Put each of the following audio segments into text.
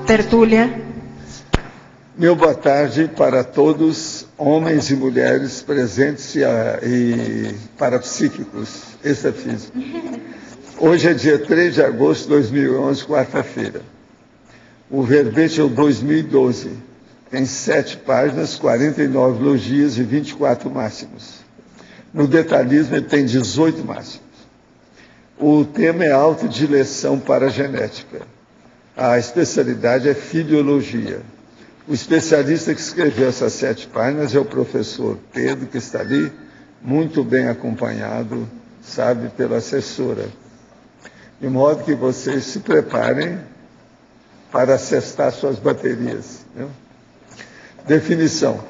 tertúlia. Meu boa tarde para todos, homens e mulheres presentes e parapsíquicos, extrafísicos. Hoje é dia 3 de agosto de 2011, quarta-feira. O verbete é o 2012. Tem 7 páginas, 49 logias e 24 máximos. No detalhismo, ele tem 18 máximos. O tema é autodileção para a genética. A especialidade é filiologia. O especialista que escreveu essas 7 páginas é o professor Pedro, que está ali, muito bem acompanhado, sabe, pela assessora. De modo que vocês se preparem para acessar suas baterias. Viu? Definição.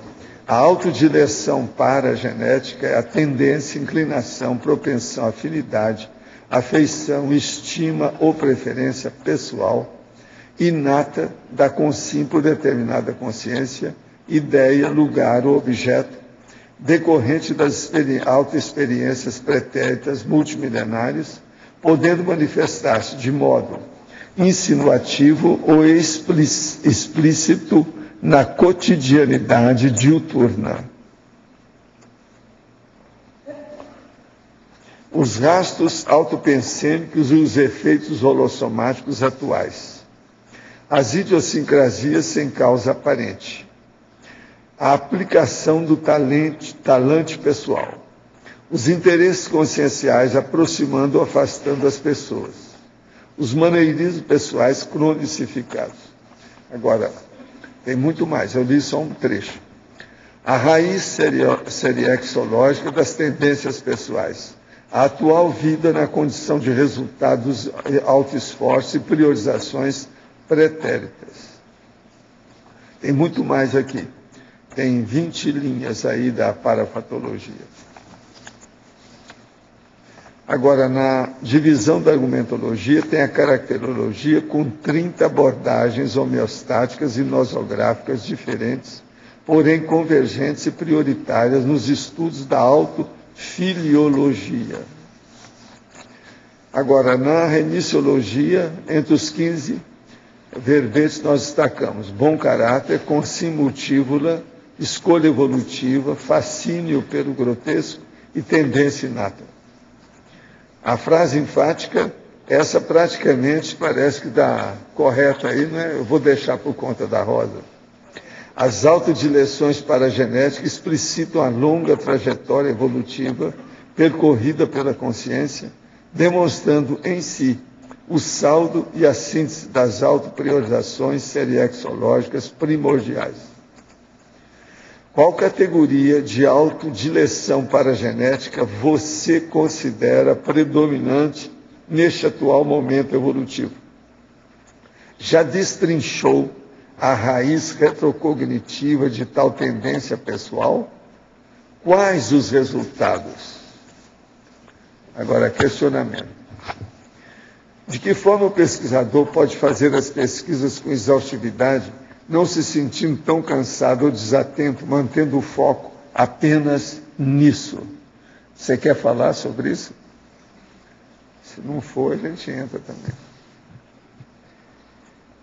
A autodileção para a genética é a tendência, inclinação, propensão, afinidade, afeição, estima ou preferência pessoal inata da consim por determinada consciência, ideia, lugar ou objeto, decorrente das autoexperiências pretéritas multimilenares, podendo manifestar-se de modo insinuativo ou explícito na cotidianidade diuturna. Os rastros autopensêmicos e os efeitos holossomáticos atuais. As idiosincrasias sem causa aparente. A aplicação do talante pessoal. Os interesses conscienciais aproximando ou afastando as pessoas. Os maneirismos pessoais cronicificados. Agora, tem muito mais, eu li só um trecho. A raiz seriexológica das tendências pessoais. A atual vida na condição de resultados, autoesforço e priorizações pretéritas. Tem muito mais aqui. Tem 20 linhas aí da parapatologia. Agora, na divisão da argumentologia, tem a caracterologia com 30 abordagens homeostáticas e nosográficas diferentes, porém convergentes e prioritárias nos estudos da autofiliologia. Agora, na remissiologia, entre os 15 verbetes nós destacamos bom caráter, consim multívola, escolha evolutiva, fascínio pelo grotesco e tendência inata. A frase enfática, essa praticamente parece que dá correta aí, né? Eu vou deixar por conta da Rosa. As autodileções para a genética explicitam a longa trajetória evolutiva percorrida pela consciência, demonstrando em si o saldo e a síntese das autopriorizações seriexológicas primordiais. Qual categoria de autodileção para a genética você considera predominante neste atual momento evolutivo? Já destrinchou a raiz retrocognitiva de tal tendência pessoal? Quais os resultados? Agora, questionamento. De que forma o pesquisador pode fazer as pesquisas com exaustividade, não se sentindo tão cansado ou desatento, mantendo o foco apenas nisso? Você quer falar sobre isso? Se não for, a gente entra também.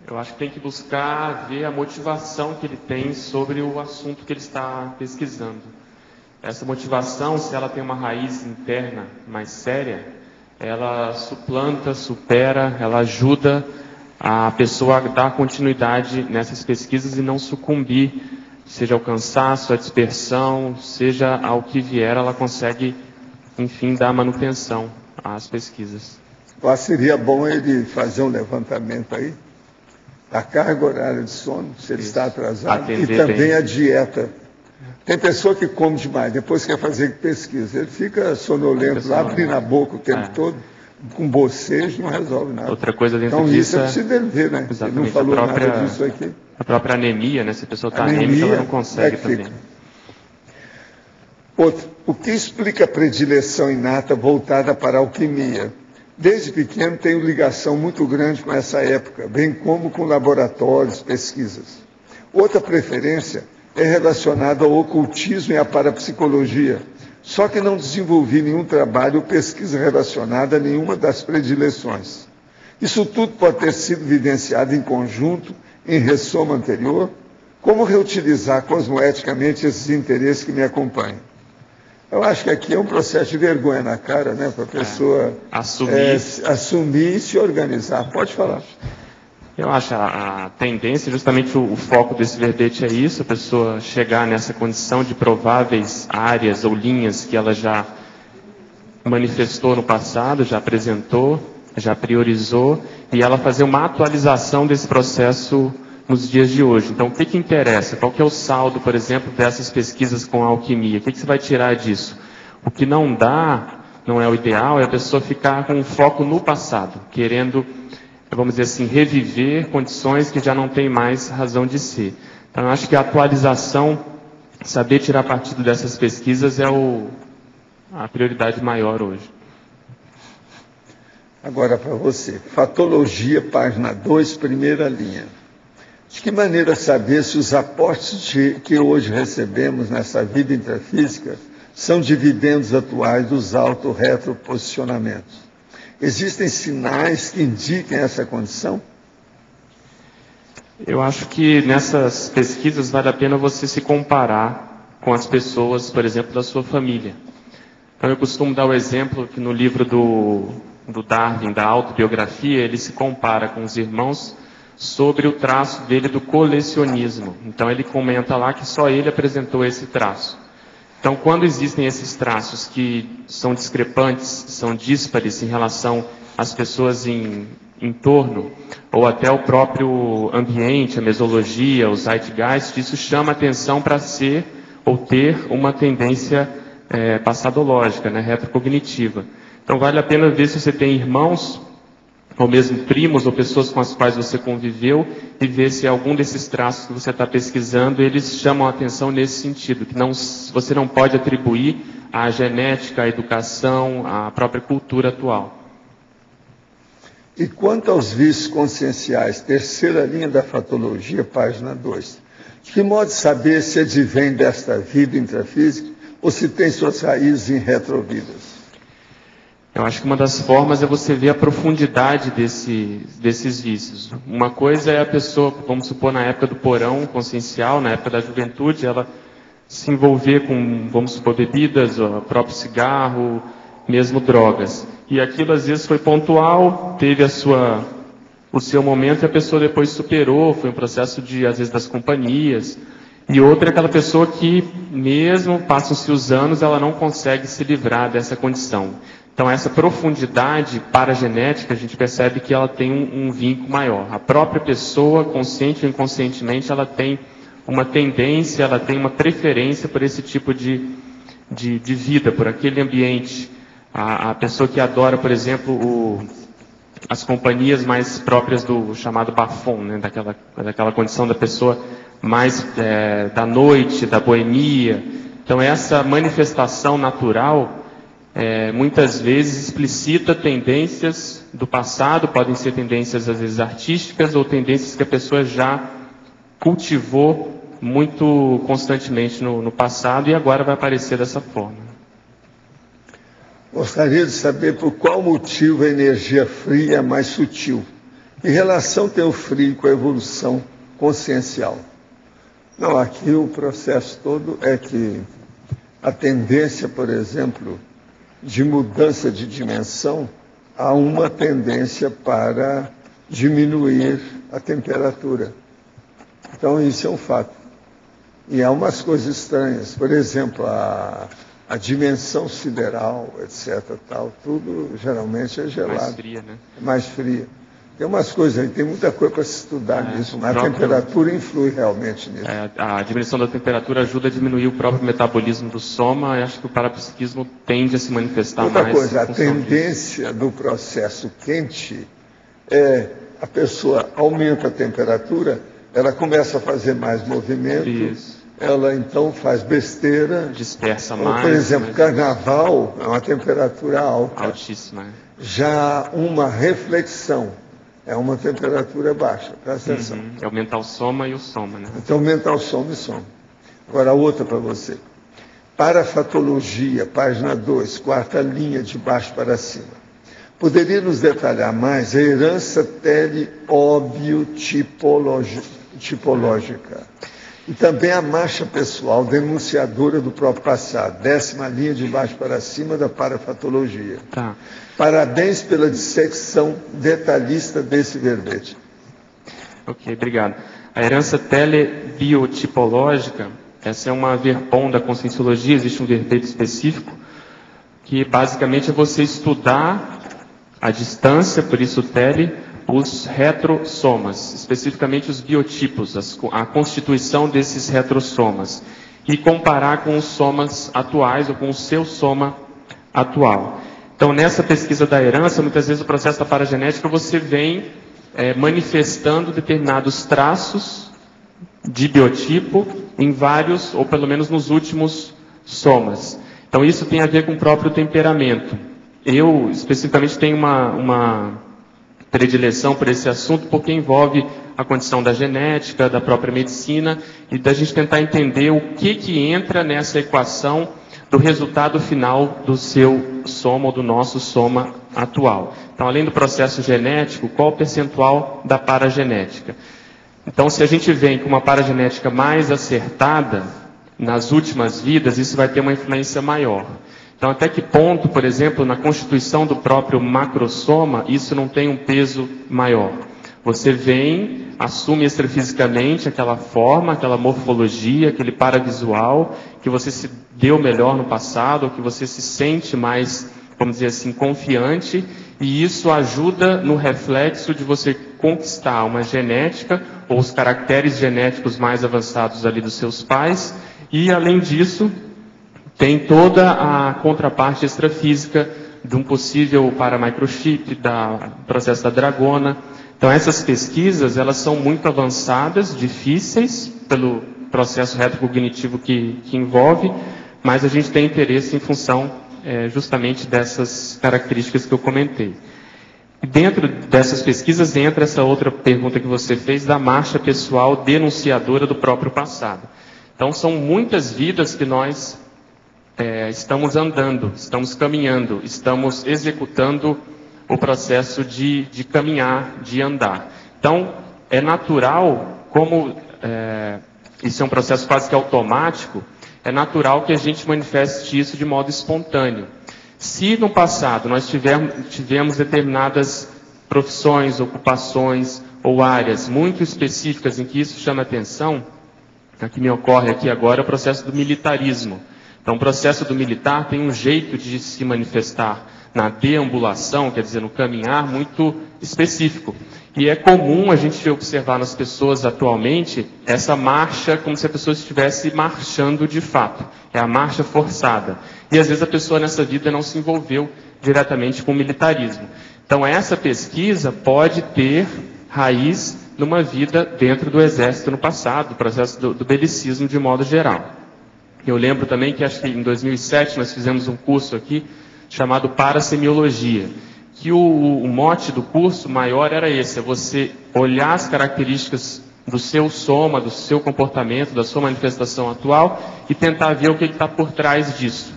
Eu acho que tem que buscar ver a motivação que ele tem sobre o assunto que ele está pesquisando. Essa motivação, se ela tem uma raiz interna mais séria, ela suplanta, supera, ela ajuda a pessoa a dar continuidade nessas pesquisas e não sucumbir, seja ao cansaço, à dispersão, seja ao que vier, ela consegue, enfim, dar manutenção às pesquisas. Seria bom ele fazer um levantamento aí da carga horária de sono, se ele está atrasado, atender e também bem a dieta. Tem pessoa que come demais, depois quer fazer pesquisa. Ele fica sonolento lá, abrindo a boca o tempo todo, com bocejo, não resolve nada. Outra coisa dentro então, disso isso é preciso dele ver, né? Ele não falou nada disso aqui. A própria anemia, né? Se a pessoa está anêmica, ela não consegue também. Outro, o que explica a predileção inata voltada para a alquimia? Desde pequeno tenho ligação muito grande com essa época, bem como com laboratórios, pesquisas. Outra preferência é relacionada ao ocultismo e à parapsicologia, só que não desenvolvi nenhum trabalho ou pesquisa relacionada a nenhuma das predileções. Isso tudo pode ter sido vivenciado em conjunto em ressoma anterior? Como reutilizar cosmoeticamente esses interesses que me acompanham? Eu acho que aqui é um processo de vergonha na cara, né, para a pessoa assumir e se organizar. Pode falar. Eu acho a tendência, justamente o foco desse verbete é isso, a pessoa chegar nessa condição de prováveis áreas ou linhas que ela já manifestou no passado, já apresentou, já priorizou, e ela fazer uma atualização desse processo nos dias de hoje. Então, o que interessa? Qual que é o saldo, por exemplo, dessas pesquisas com a alquimia? O que você vai tirar disso? O que não dá, não é o ideal, é a pessoa ficar com um foco no passado, querendo, vamos dizer assim, reviver condições que já não têm mais razão de ser. Então, eu acho que a atualização, saber tirar partido dessas pesquisas é a prioridade maior hoje. Agora para você, Fatologia, página 2, primeira linha. De que maneira saber se os aportes que hoje recebemos nessa vida intrafísica são dividendos atuais dos auto-retroposicionamentos? Existem sinais que indiquem essa condição? Eu acho que nessas pesquisas vale a pena você se comparar com as pessoas, por exemplo, da sua família. Então eu costumo dar o exemplo que no livro do Darwin, da autobiografia, ele se compara com os irmãos sobre o traço dele do colecionismo. Então ele comenta lá que só ele apresentou esse traço. Então quando existem esses traços que são discrepantes, são díspares em relação às pessoas em torno, ou até o próprio ambiente, a mesologia, o zeitgeist, isso chama atenção para ser ou ter uma tendência passadológica, né, retrocognitiva. Então vale a pena ver se você tem irmãos, ou mesmo primos ou pessoas com as quais você conviveu, e ver se algum desses traços que você está pesquisando, eles chamam a atenção nesse sentido, que você não pode atribuir à genética, à educação, à própria cultura atual. E quanto aos vícios conscienciais, terceira linha da Fatologia, página 2, de que modo saber se advém desta vida intrafísica ou se tem suas raízes em retrovidas? Eu acho que uma das formas é você ver a profundidade desses vícios. Uma coisa é a pessoa, vamos supor, na época do porão consciencial, na época da juventude, ela se envolver com, vamos supor, bebidas, o próprio cigarro, mesmo drogas. E aquilo às vezes foi pontual, teve o seu momento e a pessoa depois superou, foi um processo às vezes das companhias. E outra é aquela pessoa que, mesmo passam-se os anos, ela não consegue se livrar dessa condição. Então, essa profundidade paragenética, a gente percebe que ela tem um vínculo maior. A própria pessoa, consciente ou inconscientemente, ela tem uma tendência, ela tem uma preferência por esse tipo de vida, por aquele ambiente. A pessoa que adora, por exemplo, as companhias mais próprias do chamado bafon, né, daquela condição da pessoa mais da noite, da boemia. Então, essa manifestação natural muitas vezes explicita tendências do passado, podem ser tendências às vezes artísticas ou tendências que a pessoa já cultivou muito constantemente no passado e agora vai aparecer dessa forma. Gostaria de saber por qual motivo a energia fria é mais sutil. Que relação tem o frio com a evolução consciencial? Não, aqui o processo todo é que a tendência, por exemplo, de mudança de dimensão, há uma tendência para diminuir a temperatura. Então, isso é um fato. E há umas coisas estranhas. Por exemplo, a dimensão sideral, etc., tal, tudo geralmente é gelado. Mais fria, né? É mais fria. Tem umas coisas aí, tem muita coisa para se estudar nisso, mas a temperatura influi realmente nisso. A diminuição da temperatura ajuda a diminuir o próprio metabolismo do soma, e acho que o parapsiquismo tende a se manifestar outra mais. Outra coisa, a tendência do processo quente é a pessoa aumenta a temperatura, ela começa a fazer mais movimento, isso. Ela então faz besteira. Dispersa mais. Por exemplo, carnaval é uma temperatura alta. Altíssima. Já uma reflexão é uma temperatura baixa, presta atenção. É o mental soma e o soma, né? Então, mental soma e soma. Agora, outra para você. Parafatologia, página 2, quarta linha de baixo para cima. Poderia nos detalhar mais a herança teleobiotipológica e também a marcha pessoal denunciadora do próprio passado, 10ª linha de baixo para cima da parafatologia. Tá. Parabéns pela dissecção detalhista desse verbete. Ok, obrigado. A herança telebiotipológica, essa é uma verpom da Conscienciologia, existe um verbete específico, que basicamente é você estudar à distância, por isso tele, os retrossomas, especificamente os biotipos, a constituição desses retrossomas, e comparar com os somas atuais ou com o seu soma atual. Então, nessa pesquisa da herança, muitas vezes o processo da paragenética, você vem manifestando determinados traços de biotipo em vários, ou pelo menos nos últimos somas. Então, isso tem a ver com o próprio temperamento. Eu, especificamente, tenho uma predileção por esse assunto, porque envolve a condição da genética, da própria medicina, e da gente tentar entender o que entra nessa equação do resultado final do seu soma ou do nosso soma atual. Então, além do processo genético, qual o percentual da paragenética? Então, se a gente vem com uma paragenética mais acertada nas últimas vidas, isso vai ter uma influência maior. Então, até que ponto, por exemplo, na constituição do próprio macrosoma, isso não tem um peso maior? Você vem, assume extrafisicamente aquela forma, aquela morfologia, aquele paravisual, que você se deu melhor no passado, ou que você se sente mais, vamos dizer assim, confiante, e isso ajuda no reflexo de você conquistar uma genética, ou os caracteres genéticos mais avançados ali dos seus pais, e além disso, tem toda a contraparte extrafísica de um possível paramicrochip, do processo da dragona. Então, essas pesquisas, elas são muito avançadas, difíceis, pelo processo retrocognitivo que envolve, mas a gente tem interesse em função justamente dessas características que eu comentei. E dentro dessas pesquisas entra essa outra pergunta que você fez, da marcha pessoal denunciadora do próprio passado. Então, são muitas vidas que nós estamos andando, estamos caminhando, estamos executando o processo de caminhar, de andar. Então, é natural, como isso é um processo quase que automático, é natural que a gente manifeste isso de modo espontâneo. Se no passado nós tivemos determinadas profissões, ocupações ou áreas muito específicas em que isso chama atenção, a que me ocorre aqui agora é o processo do militarismo. Então, o processo do militar tem um jeito de se manifestar na deambulação, quer dizer, no caminhar, muito específico. E é comum a gente observar nas pessoas atualmente essa marcha como se a pessoa estivesse marchando de fato. É a marcha forçada. E às vezes a pessoa nessa vida não se envolveu diretamente com o militarismo. Então, essa pesquisa pode ter raiz numa vida dentro do exército no passado, do processo do belicismo de modo geral. Eu lembro também que, acho que em 2007, nós fizemos um curso aqui chamado Parasemiologia, que o mote do curso maior era esse, é você olhar as características do seu soma, do seu comportamento, da sua manifestação atual e tentar ver o que está por trás disso.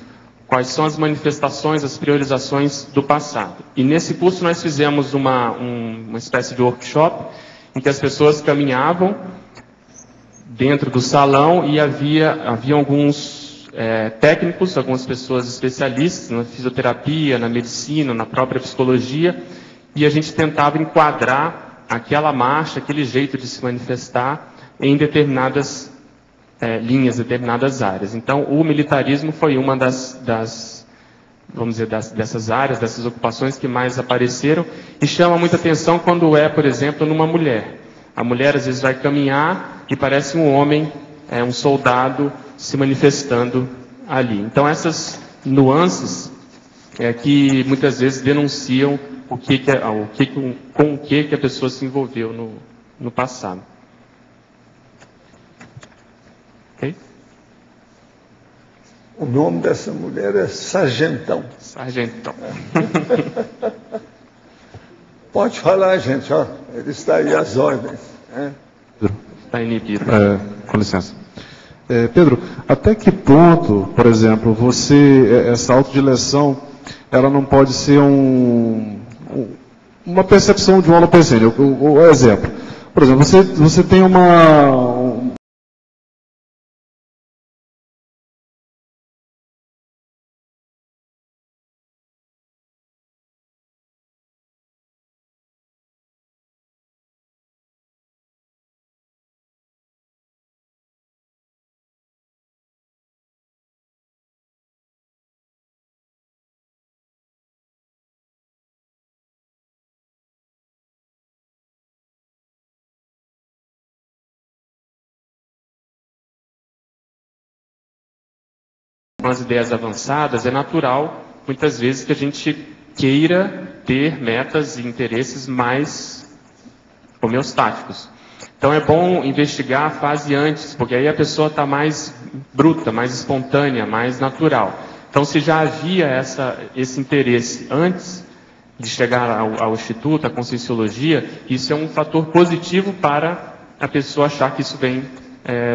Quais são as manifestações, as priorizações do passado. E nesse curso nós fizemos uma espécie de workshop em que as pessoas caminhavam dentro do salão e havia alguns técnicos, algumas pessoas especialistas na fisioterapia, na medicina, na própria psicologia, e a gente tentava enquadrar aquela marcha, aquele jeito de se manifestar em determinadas linhas, determinadas áreas. Então, o militarismo foi uma dessas áreas, dessas ocupações que mais apareceram, e chama muita atenção quando por exemplo, numa mulher. A mulher às vezes vai caminhar e parece um homem, um soldado se manifestando ali. Então essas nuances que muitas vezes denunciam com o que a pessoa se envolveu no passado. Ok? O nome dessa mulher é Sargentão. Sargentão. Pode falar, gente, ó. Ele está aí às ordens. Está inibido. Com licença. Pedro, até que ponto, por exemplo, essa autodileção, ela não pode ser uma percepção de um holopensene. O exemplo. Por exemplo, você tem uma as ideias avançadas, é natural, muitas vezes, que a gente queira ter metas e interesses mais homeostáticos. Então é bom investigar a fase antes, porque aí a pessoa está mais bruta, mais espontânea, mais natural. Então, se já havia esse interesse antes de chegar ao Instituto, à Conscienciologia, isso é um fator positivo para a pessoa achar que isso vem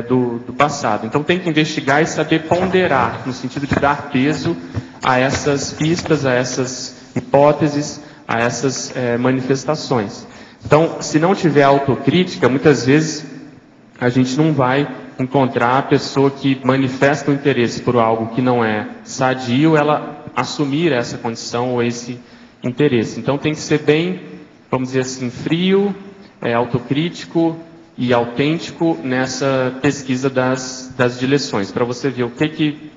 do passado. Então tem que investigar e saber ponderar, no sentido de dar peso a essas pistas, a essas hipóteses, a essas manifestações. Então, se não tiver autocrítica, muitas vezes a gente não vai encontrar a pessoa que manifesta o interesse por algo que não é sadio, ela assumir essa condição ou esse interesse. Então tem que ser bem, vamos dizer assim, frio, autocrítico e autêntico nessa pesquisa das direções, para você ver o que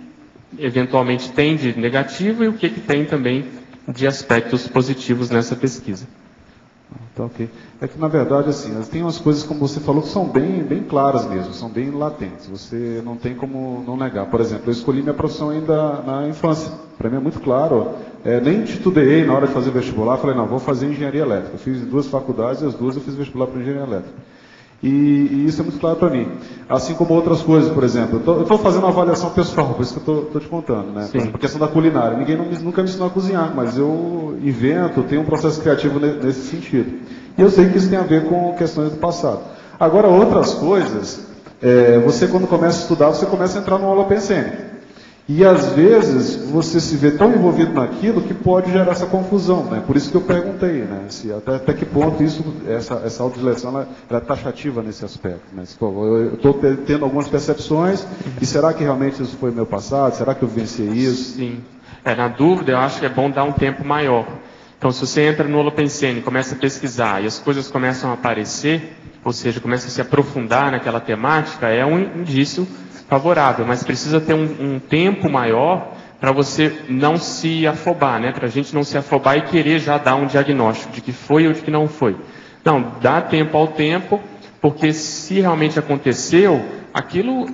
eventualmente tem de negativo e o que tem também de aspectos positivos nessa pesquisa. Tá, ok. É que, na verdade, assim, tem umas coisas, como você falou, que são bem claras mesmo, são bem latentes. Você não tem como não negar. Por exemplo, eu escolhi minha profissão ainda na infância. Para mim é muito claro. Nem titubeei na hora de fazer vestibular. Falei, não, vou fazer engenharia elétrica. Eu fiz 2 faculdades e as 2 eu fiz vestibular para engenharia elétrica. E isso é muito claro para mim. Assim como outras coisas, por exemplo. Eu estou fazendo uma avaliação pessoal, por isso que eu estou te contando, né? Por exemplo, a questão da culinária. Ninguém nunca me ensinou a cozinhar, mas eu invento, tenho um processo criativo nesse sentido. E eu sei que isso tem a ver com questões do passado. Agora, outras coisas, você quando começa a estudar, você começa a entrar no holopensene. E às vezes você se vê tão envolvido naquilo que pode gerar essa confusão, né? Por isso que eu perguntei, né? Se até que ponto essa autodireção ela é taxativa nesse aspecto, né? Eu estou tendo algumas percepções e será que realmente isso foi meu passado? Será que eu vivenciei isso? Sim. Na dúvida, eu acho que é bom dar um tempo maior. Então, se você entra no holopensene, começa a pesquisar e as coisas começam a aparecer, ou seja, começa a se aprofundar naquela temática, é um indício favorável, mas precisa ter um tempo maior para você não se afobar, né? Para a gente não se afobar e querer já dar um diagnóstico de que foi ou de que não foi. Não, dá tempo ao tempo, porque se realmente aconteceu, aquilo,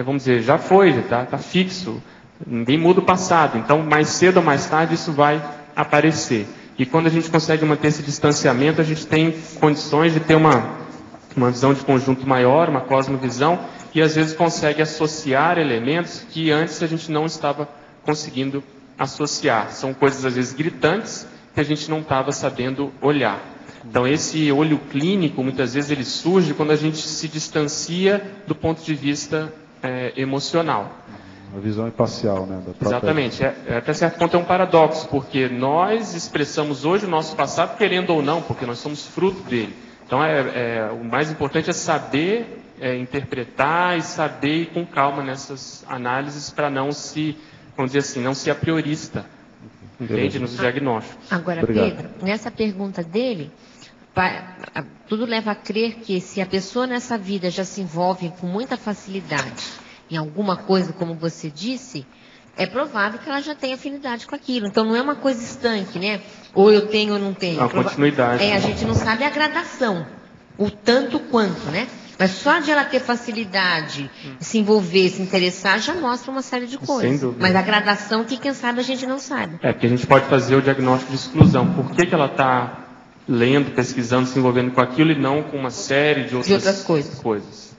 vamos dizer, já foi, já está fixo, ninguém muda o passado, então mais cedo ou mais tarde isso vai aparecer. E quando a gente consegue manter esse distanciamento, a gente tem condições de ter uma visão de conjunto maior, uma cosmovisão, e às vezes consegue associar elementos que antes a gente não estava conseguindo associar. São coisas às vezes gritantes que a gente não estava sabendo olhar. Então esse olho clínico, muitas vezes ele surge quando a gente se distancia do ponto de vista emocional. A visão imparcial, né? Da própria... Exatamente. Até certo ponto é um paradoxo, porque nós expressamos hoje o nosso passado querendo ou não, porque nós somos fruto dele. Então o mais importante é saber interpretar e saber ir com calma nessas análises para não se, vamos dizer assim, não ser a priorista, entende, nos diagnósticos. Agora, Obrigado. Pedro, nessa pergunta dele, tudo leva a crer que se a pessoa nessa vida já se envolve com muita facilidade em alguma coisa, como você disse, é provável que ela já tenha afinidade com aquilo. Então não é uma coisa estanque, né? Ou eu tenho ou não tenho. A continuidade. A gente não sabe a gradação, o tanto quanto, né? Mas só de ela ter facilidade, se envolver, se interessar, já mostra uma série de coisas. Sem dúvida. Mas a gradação que quem sabe a gente não sabe. Porque a gente pode fazer o diagnóstico de exclusão. Por que ela está lendo, pesquisando, se envolvendo com aquilo e não com uma série de outras coisas.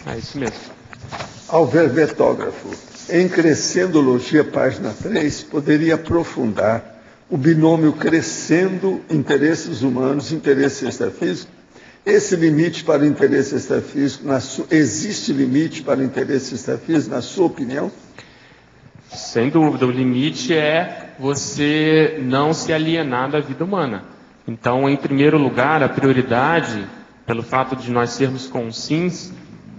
É isso mesmo. Alverbetógrafo, em Crescendologia, página 3, poderia aprofundar o binômio crescendo interesses humanos, interesse extrafísico? Esse limite para o interesse extrafísico, existe limite para o interesse extrafísico, na sua opinião? Sem dúvida, o limite é você não se alienar da vida humana. Então, em primeiro lugar, a prioridade, pelo fato de nós sermos conscientes,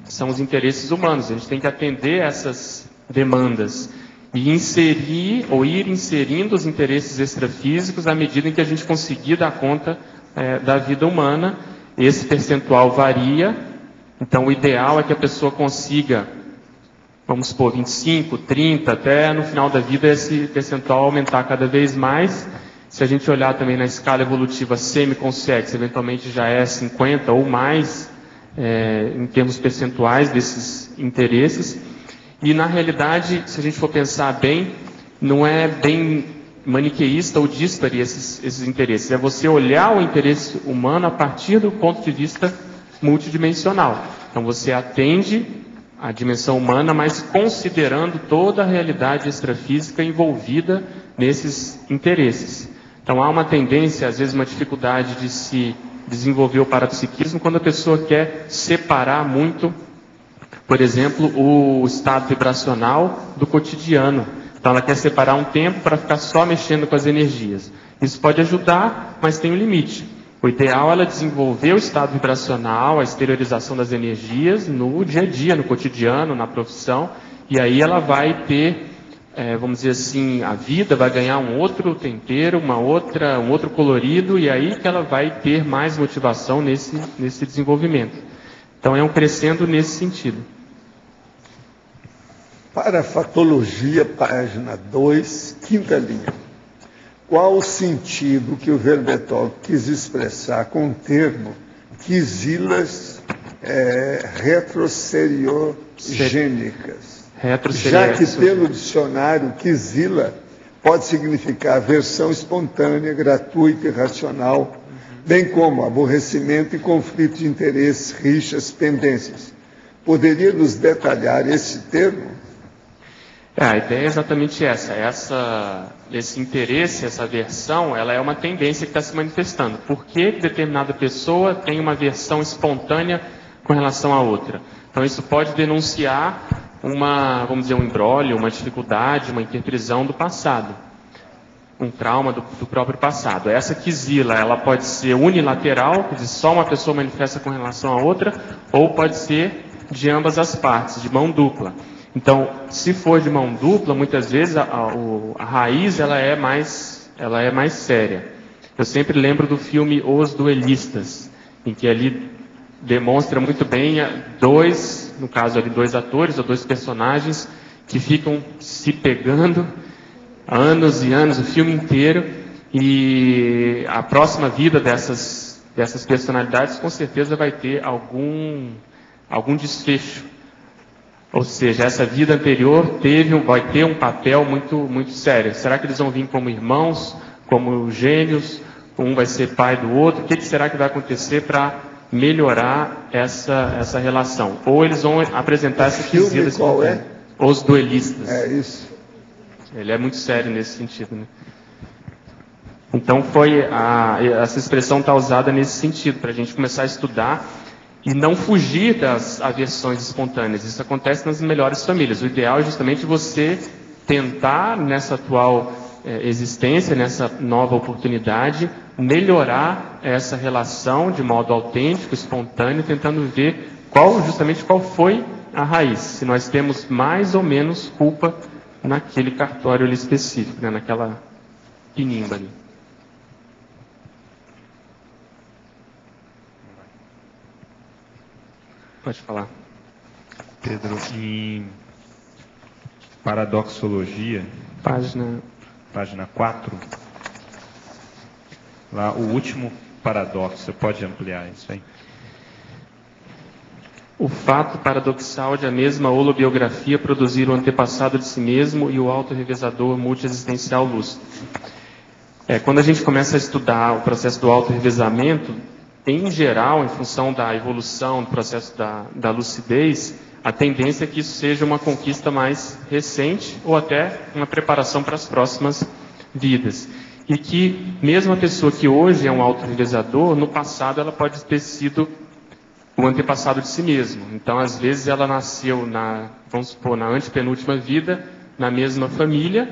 são os interesses humanos. A gente tem que atender essas demandas e inserir ou ir inserindo os interesses extrafísicos à medida em que a gente conseguir dar conta da vida humana. Esse percentual varia, então o ideal é que a pessoa consiga, vamos supor, 25, 30, até no final da vida esse percentual aumentar cada vez mais. Se a gente olhar também na escala evolutiva semi-consciente, eventualmente já é 50 ou mais, em termos percentuais desses interesses. E na realidade, se a gente for pensar bem, não é bem maniqueísta ou díspare esses interesses. É você olhar o interesse humano a partir do ponto de vista multidimensional. Então você atende a dimensão humana, mas considerando toda a realidade extrafísica envolvida nesses interesses. Então há uma tendência, às vezes uma dificuldade de se desenvolver o parapsiquismo quando a pessoa quer separar muito, por exemplo, o estado vibracional do cotidiano. Então ela quer separar um tempo para ficar só mexendo com as energias. Isso pode ajudar, mas tem um limite. O ideal é ela desenvolver o estado vibracional, a exteriorização das energias no dia a dia, no cotidiano, na profissão, e aí ela vai ter, vamos dizer assim, a vida vai ganhar um outro tempero, um outro colorido, e aí que ela vai ter mais motivação nesse desenvolvimento. Então é um crescendo nesse sentido. Parafatologia, página 2, quinta linha. Qual o sentido que o Verbettol quis expressar com o termo quisilas retroseriogênicas? Já que pelo dicionário quisila pode significar aversão espontânea, gratuita e racional, bem como aborrecimento e conflito de interesses, rixas, pendências. Poderia nos detalhar esse termo? A ideia é exatamente essa. Esse interesse, essa aversão, ela é uma tendência que está se manifestando. Por que determinada pessoa tem uma aversão espontânea com relação à outra? Então isso pode denunciar vamos dizer, um imbróglio, uma dificuldade, uma interprisão do passado. Um trauma do próprio passado. Essa quisila, ela pode ser unilateral, quer dizer, só uma pessoa manifesta com relação à outra, ou pode ser de ambas as partes, de mão dupla. Então, se for de mão dupla, muitas vezes a raiz ela é mais séria. Eu sempre lembro do filme Os Duelistas, em que ali demonstra muito bem dois atores ou dois personagens que ficam se pegando anos e anos, o filme inteiro, e a próxima vida dessas personalidades com certeza vai ter algum desfecho. Ou seja, essa vida anterior vai ter um papel muito, muito sério. Será que eles vão vir como irmãos, como gêmeos? Um vai ser pai do outro? O que será que vai acontecer para melhorar essa relação? Ou eles vão apresentar essa quisila? Qual é? Os Duelistas. É isso. Ele é muito sério nesse sentido, né? Então essa expressão está usada nesse sentido, para a gente começar a estudar e não fugir das aversões espontâneas. Isso acontece nas melhores famílias. O ideal é justamente você tentar, nessa atual existência, nessa nova oportunidade, melhorar essa relação de modo autêntico, espontâneo, tentando ver qual foi a raiz. Se nós temos mais ou menos culpa naquele cartório ali específico, né, naquela pinimba ali. Pode falar. Pedro, em Paradoxologia, página 4, lá o último paradoxo, você pode ampliar isso aí? O fato paradoxal de a mesma holobiografia produzir o antepassado de si mesmo e o autorrevezador multiexistencial lúcido. Quando a gente começa a estudar o processo do autorrevezamento, em geral, em função da evolução do processo da lucidez, a tendência é que isso seja uma conquista mais recente ou até uma preparação para as próximas vidas. E que mesmo a pessoa que hoje é um autorrevezador, no passado ela pode ter sido o antepassado de si mesmo. Então, às vezes, ela nasceu, vamos supor, na antepenúltima vida, na mesma família,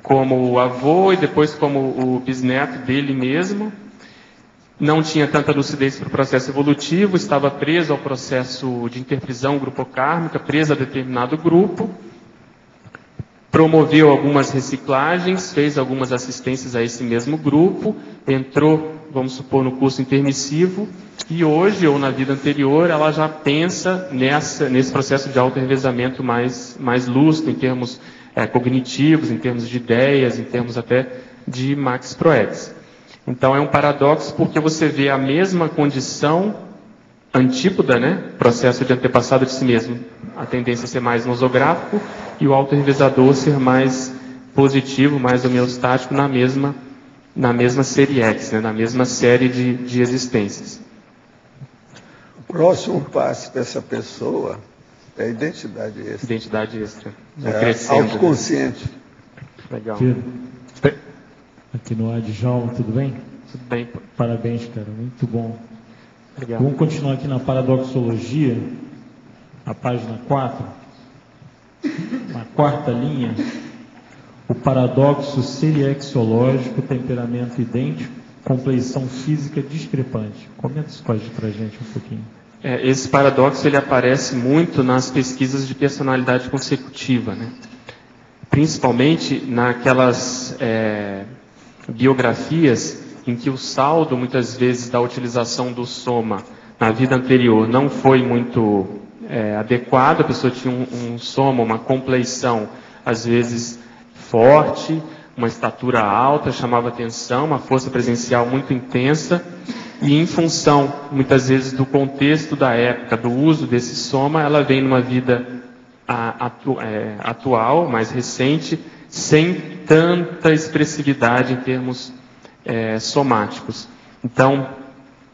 como o avô e depois como o bisneto dele mesmo. Não tinha tanta lucidez para o processo evolutivo, estava preso ao processo de interprisão grupocármica, preso a determinado grupo, promoveu algumas reciclagens, fez algumas assistências a esse mesmo grupo, entrou, vamos supor, no curso intermissivo, e hoje, ou na vida anterior, ela já pensa nesse processo de auto-revezamento mais lúcido, em termos cognitivos, em termos de ideias, em termos até de Max Proex. Então é um paradoxo porque você vê a mesma condição antípoda, né? Processo de antepassado de si mesmo, a tendência a ser mais nosográfico e o auto-revezador ser mais positivo, mais homeostático na mesma série X, né? Na mesma série de existências. O próximo passo para essa pessoa é a identidade extra. Identidade extra. Autoconsciente. Legal. Aqui no ar de Djalma, tudo bem? Tudo bem. Parabéns, cara, muito bom. Obrigado. Vamos continuar aqui na paradoxologia, a página 4. Na quarta linha, o paradoxo seriexiológico, temperamento idêntico, compleição física discrepante. Comenta isso pra gente um pouquinho. Esse paradoxo ele aparece muito nas pesquisas de personalidade consecutiva, né? Principalmente naquelas biografias em que o saldo, muitas vezes, da utilização do soma na vida anterior não foi muito adequado, a pessoa tinha um soma, uma compleição, às vezes, forte, uma estatura alta, chamava atenção, uma força presencial muito intensa, e em função, muitas vezes, do contexto da época, do uso desse soma, ela vem numa vida atual, mais recente, sem tanta expressividade em termos somáticos. Então,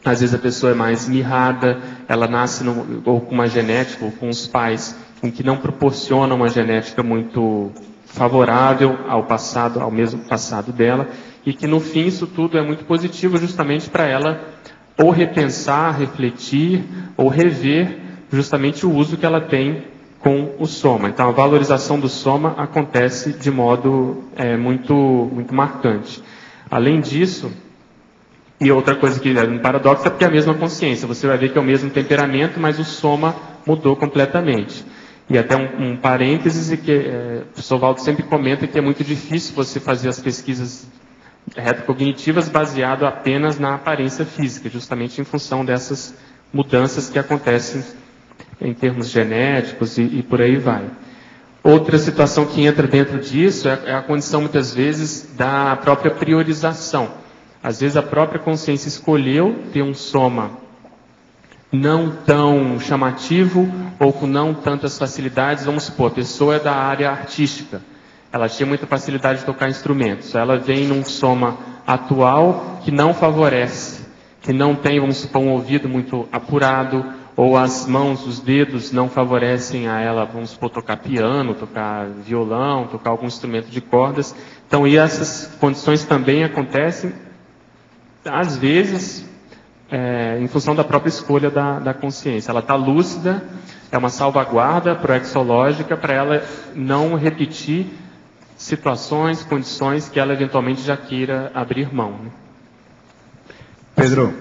às vezes a pessoa é mais mirrada, ela nasce ou com uma genética, ou com os pais em que não proporcionam uma genética muito favorável ao passado, ao mesmo passado dela, e que no fim isso tudo é muito positivo justamente para ela ou repensar, refletir, ou rever justamente o uso que ela tem com o soma. Então a valorização do soma acontece de modo muito marcante. Além disso, e outra coisa que é um paradoxo é porque é a mesma consciência. Você vai ver que é o mesmo temperamento, mas o soma mudou completamente. E até um parênteses, que o professor Valdo sempre comenta que é muito difícil você fazer as pesquisas retrocognitivas baseado apenas na aparência física, justamente em função dessas mudanças que acontecem em termos genéticos e por aí vai. Outra situação que entra dentro disso é a condição, muitas vezes, da própria priorização. Às vezes a própria consciência escolheu ter um soma não tão chamativo ou com não tantas facilidades. Vamos supor, a pessoa é da área artística, ela tinha muita facilidade de tocar instrumentos, ela vem num soma atual que não favorece, que não tem, vamos supor, um ouvido muito apurado, ou as mãos, os dedos não favorecem a ela, vamos supor, tocar piano, tocar violão, tocar algum instrumento de cordas. Então, e essas condições também acontecem, às vezes, em função da própria escolha da consciência. Ela está lúcida, é uma salvaguarda proexológica para ela não repetir situações, condições que ela eventualmente já queira abrir mão. Né? Pedro,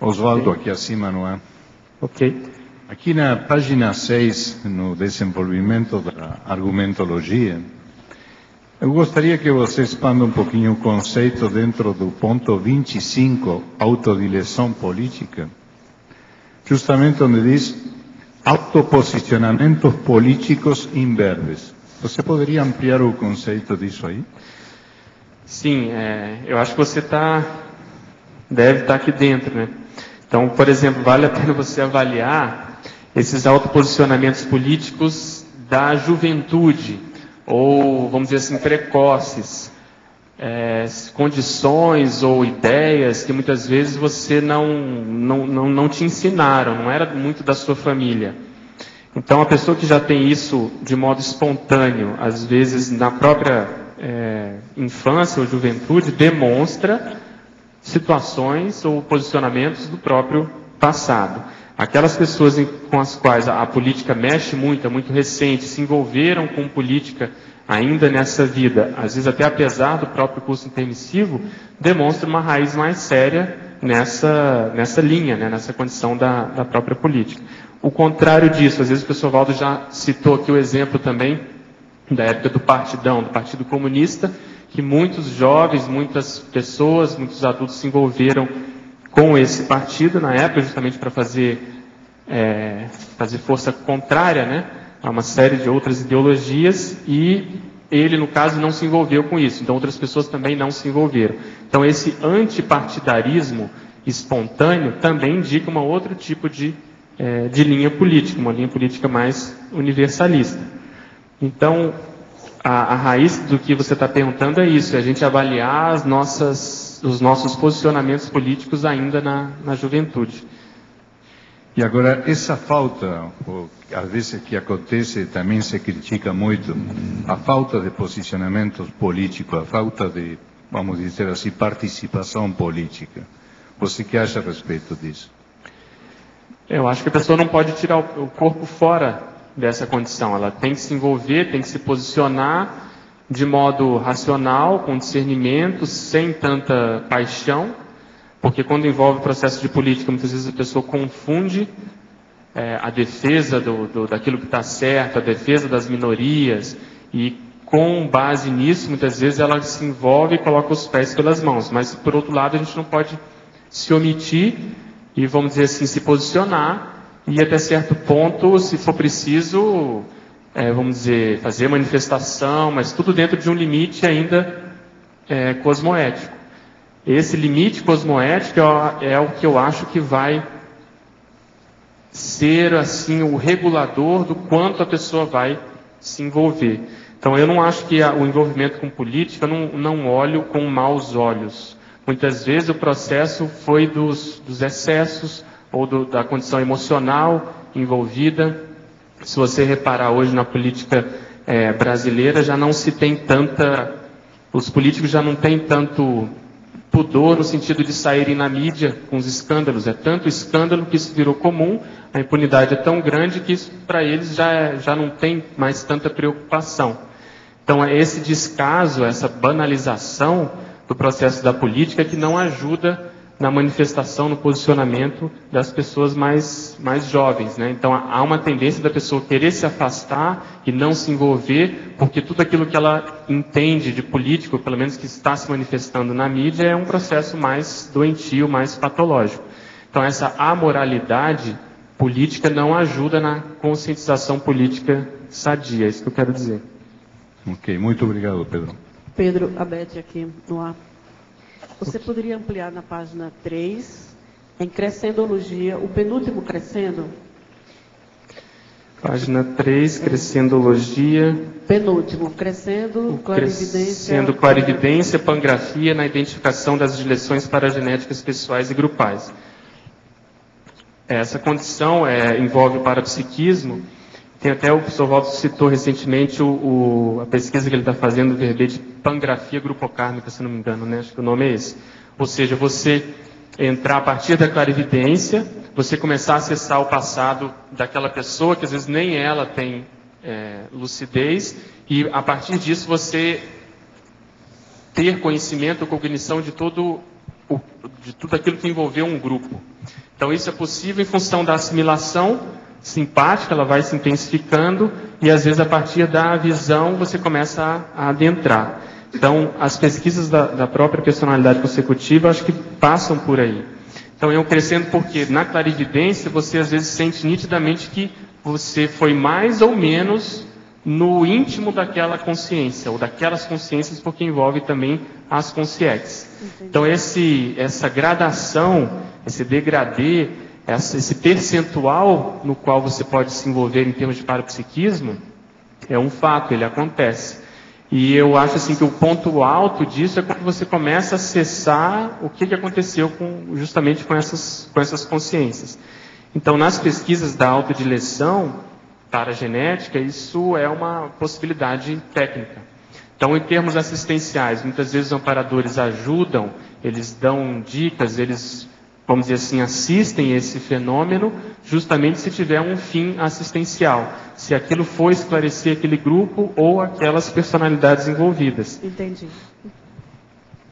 Osvaldo aqui acima, não é? Ok. Aqui na página 6, no desenvolvimento da argumentologia, eu gostaria que você expanda um pouquinho o conceito dentro do ponto 25, autodileção política, justamente onde diz autoposicionamentos políticos imberbes. Você poderia ampliar o conceito disso aí? Sim, eu acho que você deve estar aqui dentro, né? Então, por exemplo, vale a pena você avaliar esses autoposicionamentos políticos da juventude, ou, vamos dizer assim, precoces, condições ou ideias que muitas vezes você não te ensinaram, não era muito da sua família. Então, a pessoa que já tem isso de modo espontâneo, às vezes na própria infância ou juventude, demonstra situações ou posicionamentos do próprio passado. Aquelas pessoas com as quais a política mexe muito, é muito recente, se envolveram com política ainda nessa vida, às vezes até apesar do próprio curso intermissivo, demonstra uma raiz mais séria nessa linha, né, nessa condição da própria política. O contrário disso, às vezes o professor Valdo já citou aqui o exemplo também da época do Partidão, do Partido Comunista, que muitos jovens, muitas pessoas, muitos adultos se envolveram com esse partido na época, justamente para fazer força contrária, né, a uma série de outras ideologias, e ele, no caso, não se envolveu com isso. Então, outras pessoas também não se envolveram. Então, esse antipartidarismo espontâneo também indica um outro tipo de linha política, uma linha política mais universalista. Então, a raiz do que você está perguntando é isso, é a gente avaliar os nossos posicionamentos políticos ainda na juventude. E agora, essa falta, às vezes que acontece, também se critica muito, a falta de posicionamentos políticos, a falta de, vamos dizer assim, participação política. Você que acha a respeito disso? Eu acho que a pessoa não pode tirar o corpo fora dessa condição. Ela tem que se envolver, tem que se posicionar de modo racional, com discernimento, sem tanta paixão, porque quando envolve o processo de política, muitas vezes a pessoa confunde a defesa daquilo que está certo, a defesa das minorias, e com base nisso, muitas vezes ela se envolve e coloca os pés pelas mãos. Mas, por outro lado, a gente não pode se omitir e, vamos dizer assim, se posicionar, e até certo ponto, se for preciso, vamos dizer, fazer manifestação, mas tudo dentro de um limite ainda cosmoético. Esse limite cosmoético é o que eu acho que vai ser assim o regulador do quanto a pessoa vai se envolver. Então eu não acho que o envolvimento com política, eu não olho com maus olhos. Muitas vezes o processo foi dos excessos ou da condição emocional envolvida. Se você reparar hoje na política brasileira, já não se tem os políticos já não têm tanto pudor no sentido de saírem na mídia com os escândalos. É tanto escândalo que isso virou comum, a impunidade é tão grande que isso para eles já não tem mais tanta preocupação. Então é esse descaso, essa banalização do processo da política que não ajuda na manifestação, no posicionamento das pessoas mais jovens, né? Então há uma tendência da pessoa querer se afastar e não se envolver, porque tudo aquilo que ela entende de político, pelo menos que está se manifestando na mídia, é um processo mais doentio, mais patológico. Então essa amoralidade política não ajuda na conscientização política sadia, é isso que eu quero dizer. Ok, muito obrigado, Pedro. Pedro Abete aqui no ar. Você poderia ampliar na página 3, em Crescendologia, o penúltimo crescendo? Página 3, Crescendologia. Penúltimo, crescendo, clarividência. Crescendo, clarividência, pangrafia na identificação das direções paragenéticas pessoais e grupais. Essa condição envolve o parapsiquismo. Tem até o professor Walter citou recentemente a pesquisa que ele está fazendo, o verbete de pangrafia grupocármica, se não me engano, né? Acho que o nome é esse. Ou seja, você entrar a partir da clarividência, você começar a acessar o passado daquela pessoa, que às vezes nem ela tem lucidez, e a partir disso você ter conhecimento, cognição de tudo aquilo que envolveu um grupo. Então isso é possível em função da assimilação simpática, ela vai se intensificando e às vezes a partir da visão você começa a adentrar. Então as pesquisas da própria personalidade consecutiva acho que passam por aí. Então eu crescendo porque na clarividência você às vezes sente nitidamente que você foi mais ou menos no íntimo daquela consciência, ou daquelas consciências, porque envolve também as consciências. Então essa gradação, esse degradê, esse percentual no qual você pode se envolver em termos de parapsiquismo, é um fato, ele acontece. E eu acho assim que o ponto alto disso é quando você começa a acessar o que aconteceu justamente com essas consciências. Então, nas pesquisas da autodireção paragenética, isso é uma possibilidade técnica. Então, em termos assistenciais, muitas vezes os amparadores ajudam, eles dão dicas, eles vamos dizer assim, assistem esse fenômeno justamente se tiver um fim assistencial, se aquilo for esclarecer aquele grupo ou aquelas personalidades envolvidas. Entendi.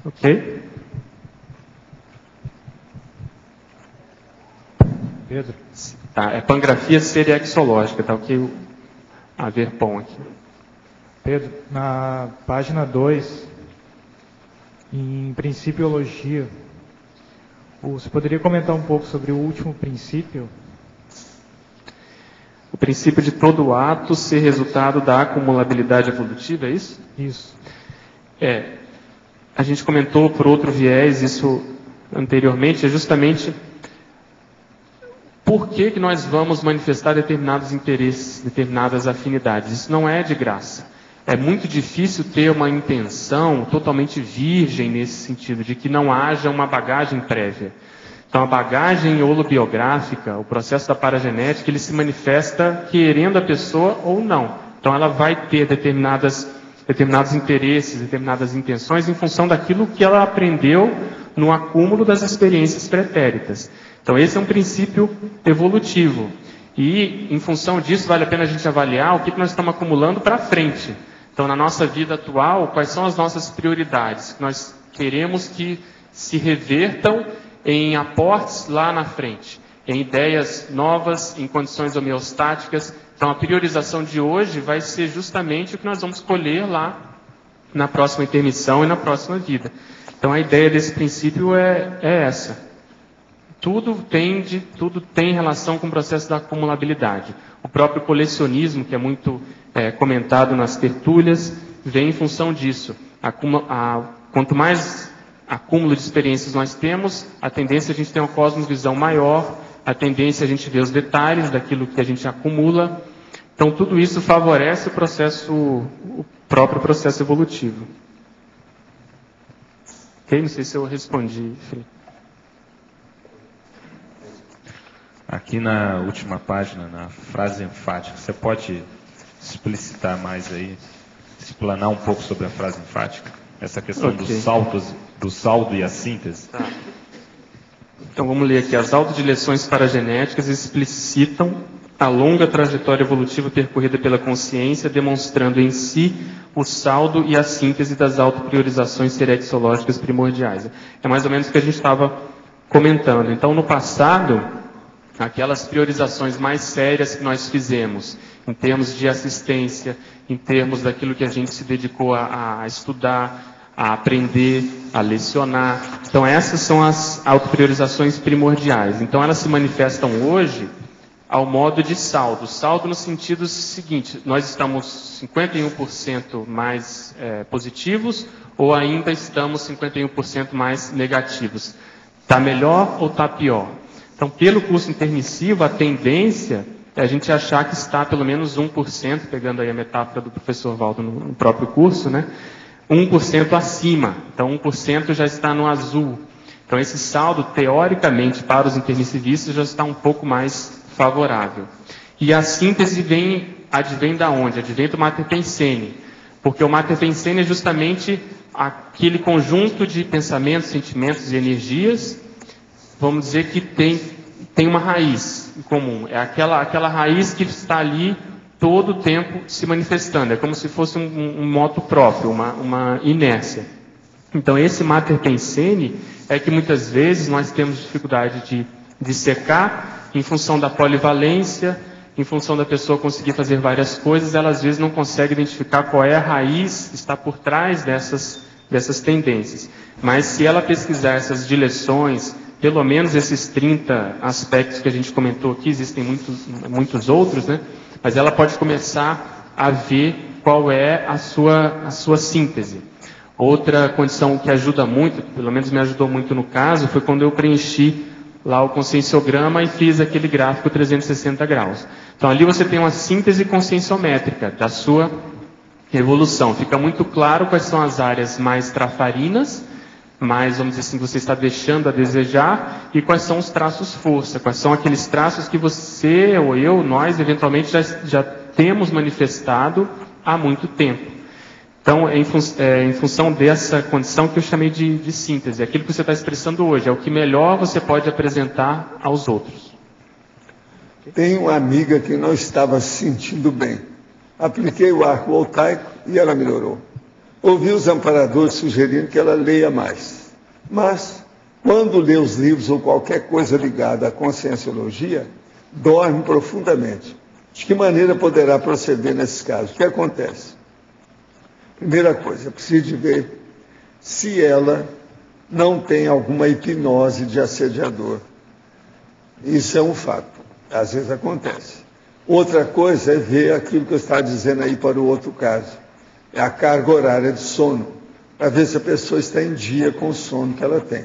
Ok? Pedro? Tá, é pangrafia seriexológica, tá ok? A Verpon aqui. Pedro, na página 2, em Principiologia, você poderia comentar um pouco sobre o último princípio? O princípio de todo ato ser resultado da acumulabilidade evolutiva, é isso? Isso. A gente comentou por outro viés isso anteriormente, é justamente por que nós vamos manifestar determinados interesses, determinadas afinidades. Isso não é de graça. É muito difícil ter uma intenção totalmente virgem nesse sentido, de que não haja uma bagagem prévia. Então, a bagagem holobiográfica, o processo da paragenética, ele se manifesta querendo a pessoa ou não. Então, ela vai ter determinados interesses, determinadas intenções em função daquilo que ela aprendeu no acúmulo das experiências pretéritas. Então, esse é um princípio evolutivo. E, em função disso, vale a pena a gente avaliar o que nós estamos acumulando para frente. Então, na nossa vida atual, quais são as nossas prioridades? Que nós queremos que se revertam em aportes lá na frente, em ideias novas, em condições homeostáticas. Então, a priorização de hoje vai ser justamente o que nós vamos colher lá na próxima intermissão e na próxima vida. Então, a ideia desse princípio é essa. Tudo tem relação com o processo da acumulabilidade. O próprio colecionismo, que é muito comentado nas tertúlias, vem em função disso. Quanto mais acúmulo de experiências nós temos, a tendência é a gente ter uma cosmovisão maior, a tendência é a gente ver os detalhes daquilo que a gente acumula. Então, tudo isso favorece o próprio processo evolutivo. Ok? Não sei se eu respondi, Felipe. Aqui na última página, na frase enfática, você pode explicitar mais aí, explanar um pouco sobre a frase enfática? Essa questão do saldo e a síntese. Tá. Então vamos ler aqui. As autodireções paragenéticas explicitam a longa trajetória evolutiva percorrida pela consciência, demonstrando em si o saldo e a síntese das autopriorizações serexológicas primordiais. É mais ou menos o que a gente estava comentando. Então, no passado, aquelas priorizações mais sérias que nós fizemos, em termos de assistência, em termos daquilo que a gente se dedicou a estudar, a aprender, a lecionar. Então, essas são as autopriorizações primordiais. Então, elas se manifestam hoje ao modo de saldo. Saldo no sentido seguinte: nós estamos 51% mais positivos ou ainda estamos 51% mais negativos? Está melhor ou está pior? Então, pelo curso intermissivo, a tendência é a gente achar que está pelo menos 1%, pegando aí a metáfora do professor Valdo no próprio curso, né? 1% acima. Então, 1% já está no azul. Então, esse saldo, teoricamente, para os intermissivistas, já está um pouco mais favorável. E a síntese advém da onde? Advém do Mater Pensene. Porque o Mater Pensene é justamente aquele conjunto de pensamentos, sentimentos e energias, vamos dizer que tem uma raiz em comum. É aquela raiz que está ali todo o tempo se manifestando. É como se fosse um moto próprio, uma inércia. Então, esse Mater Pensene é que muitas vezes nós temos dificuldade de secar, em função da polivalência, em função da pessoa conseguir fazer várias coisas, ela às vezes não consegue identificar qual é a raiz que está por trás dessas tendências. Mas se ela pesquisar essas direções, pelo menos esses 30 aspectos que a gente comentou aqui, existem muitos outros, né? Mas ela pode começar a ver qual é a sua síntese. Outra condição que ajuda muito, pelo menos me ajudou muito no caso, foi quando eu preenchi lá o conscienciograma e fiz aquele gráfico 360 graus. Então ali você tem uma síntese conscienciométrica da sua evolução. Fica muito claro quais são as áreas mais trafarinas, mais, vamos dizer assim, você está deixando a desejar, e quais são os traços força, quais são aqueles traços que você ou eu, nós, eventualmente já temos manifestado há muito tempo. Então, é em função dessa condição que eu chamei de síntese. Aquilo que você está expressando hoje é o que melhor você pode apresentar aos outros. Tem uma amiga que não estava se sentindo bem. Apliquei o arco voltaico e ela melhorou. Ouvi os amparadores sugerindo que ela leia mais. Mas, quando lê os livros ou qualquer coisa ligada à conscienciologia, dorme profundamente. De que maneira poderá proceder nesses casos? O que acontece? Primeira coisa, preciso de ver se ela não tem alguma hipnose de assediador. Isso é um fato. Às vezes acontece. Outra coisa é ver aquilo que eu estava dizendo aí para o outro caso. É a carga horária de sono, para ver se a pessoa está em dia com o sono que ela tem.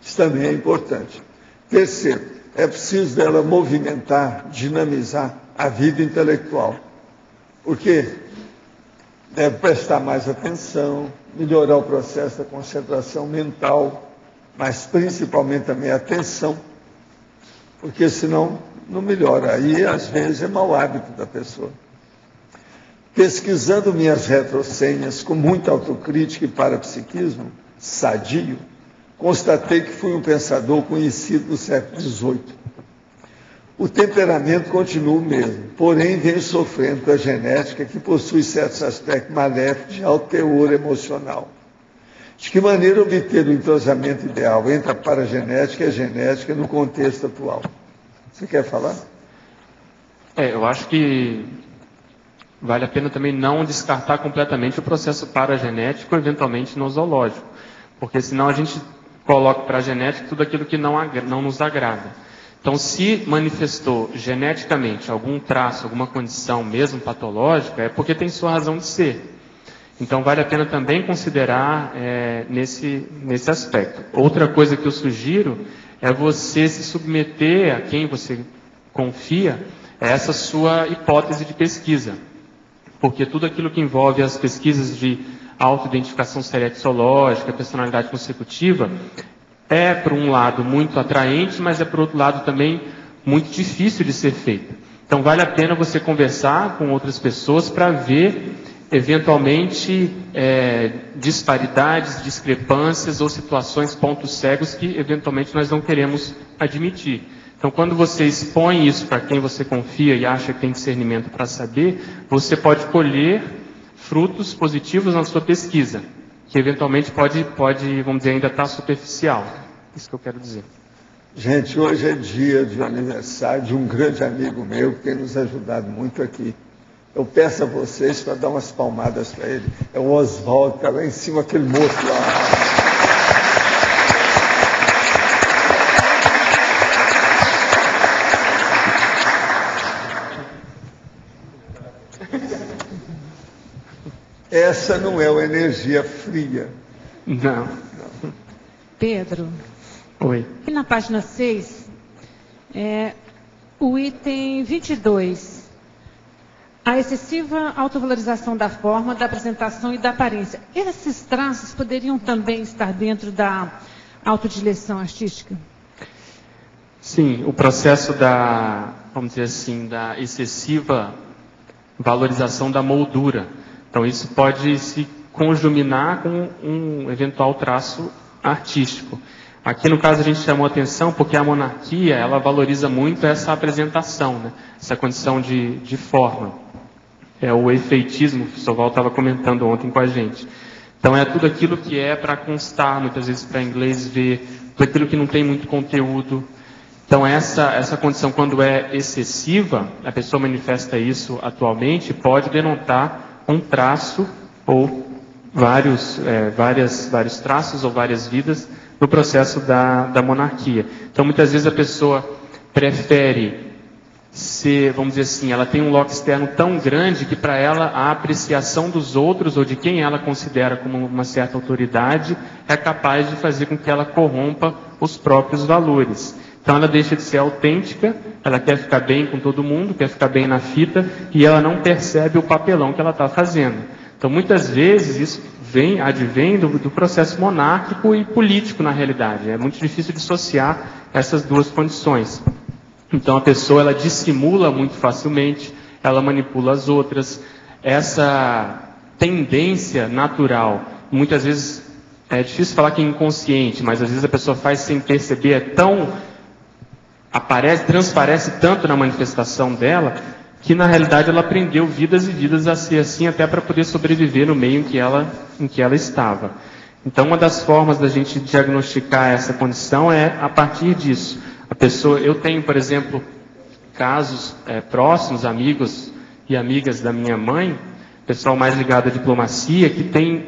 Isso também é importante. Terceiro, é preciso dela movimentar, dinamizar a vida intelectual. Por quê? Deve prestar mais atenção, melhorar o processo da concentração mental, mas principalmente também a atenção, porque senão não melhora. Aí, às vezes, é mau hábito da pessoa. Pesquisando minhas retrosenhas com muita autocrítica e parapsiquismo sadio, constatei que fui um pensador conhecido no século XVIII. O temperamento continua o mesmo, porém venho sofrendo com a genética que possui certos aspectos maléficos de alto teor emocional. De que maneira obter o entrosamento ideal entre a paragenética e a genética no contexto atual? Você quer falar? Eu acho que vale a pena também não descartar completamente o processo paragenético, eventualmente nosológico, porque senão a gente coloca para a genética tudo aquilo que não nos agrada. Então, se manifestou geneticamente algum traço, alguma condição, mesmo patológica, é porque tem sua razão de ser. Então, vale a pena também considerar nesse aspecto. Outra coisa que eu sugiro é você se submeter a quem você confia a essa sua hipótese de pesquisa. Porque tudo aquilo que envolve as pesquisas de autoidentificação serexológica, personalidade consecutiva, é, por um lado, muito atraente, mas é, por outro lado, também muito difícil de ser feita. Então, vale a pena você conversar com outras pessoas para ver, eventualmente, disparidades, discrepâncias ou situações, pontos cegos que, eventualmente, nós não queremos admitir. Então, quando você expõe isso para quem você confia e acha que tem discernimento para saber, você pode colher frutos positivos na sua pesquisa, que eventualmente pode, vamos dizer, ainda estar superficial. Isso que eu quero dizer. Gente, hoje é dia de aniversário de um grande amigo meu que tem nos ajudado muito aqui. Eu peço a vocês para dar umas palmadas para ele. É o Oswaldo, que está lá em cima, aquele moço lá. Essa não é uma energia fria. Não. Pedro. Oi. Aqui na página 6, o item 22. A excessiva autovalorização da forma, da apresentação e da aparência. Esses traços poderiam também estar dentro da autodireção artística? Sim, o processo da, vamos dizer assim, da excessiva valorização da moldura. Então, isso pode se conjuminar com um eventual traço artístico. Aqui, no caso, a gente chamou atenção porque a monarquia, ela valoriza muito essa apresentação, né? Essa condição de forma. É o efeitismo que o Soval estava comentando ontem com a gente. Então, é tudo aquilo que é para constar, muitas vezes para inglês ver, tudo aquilo que não tem muito conteúdo. Então, essa condição, quando é excessiva, a pessoa manifesta isso atualmente, pode denotar um traço ou vários traços ou várias vidas no processo da monarquia. Então, muitas vezes a pessoa prefere ser, vamos dizer assim, ela tem um loco externo tão grande que para ela a apreciação dos outros ou de quem ela considera como uma certa autoridade é capaz de fazer com que ela corrompa os próprios valores. Então ela deixa de ser autêntica, ela quer ficar bem com todo mundo, quer ficar bem na fita, e ela não percebe o papelão que ela está fazendo. Então muitas vezes isso advém do processo monárquico e político na realidade. É muito difícil dissociar essas duas condições. Então a pessoa ela dissimula muito facilmente, ela manipula as outras. Essa tendência natural. Muitas vezes é difícil falar que é inconsciente, mas às vezes a pessoa faz sem perceber, transparece tanto na manifestação dela, que na realidade ela aprendeu vidas e vidas a ser assim, até para poder sobreviver no meio em que ela estava. Então, uma das formas da gente diagnosticar essa condição é a partir disso. Eu tenho, por exemplo, casos próximos, amigos e amigas da minha mãe, pessoal mais ligado à diplomacia, que tem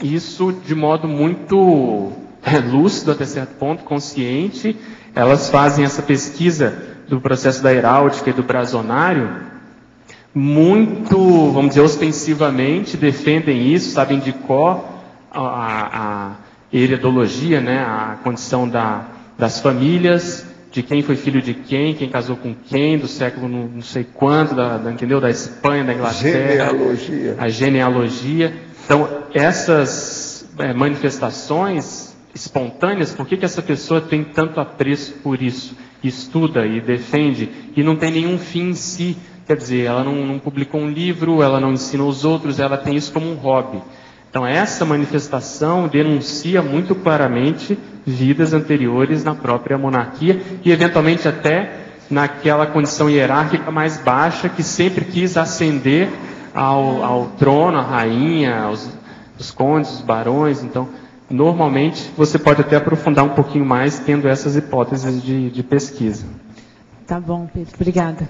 isso de modo muito lúcido até certo ponto, consciente. Elas fazem essa pesquisa do processo da heráldica e do brazonário muito, vamos dizer, ostensivamente, defendem isso, sabem de cor a heredologia, né, a condição das famílias, de quem foi filho de quem casou com quem, do século não sei quanto, entendeu? Da Espanha, da Inglaterra. Genealogia. A genealogia. Então, essas manifestações espontâneas, por que essa pessoa tem tanto apreço por isso? Estuda e defende, e não tem nenhum fim em si. Quer dizer, ela não publicou um livro, ela não ensina os outros, ela tem isso como um hobby. Então, essa manifestação denuncia muito claramente vidas anteriores na própria monarquia e, eventualmente, até naquela condição hierárquica mais baixa que sempre quis ascender ao trono, à rainha, os condes, os barões. Então, normalmente, você pode até aprofundar um pouquinho mais tendo essas hipóteses de pesquisa. Tá bom, Pedro. Obrigada.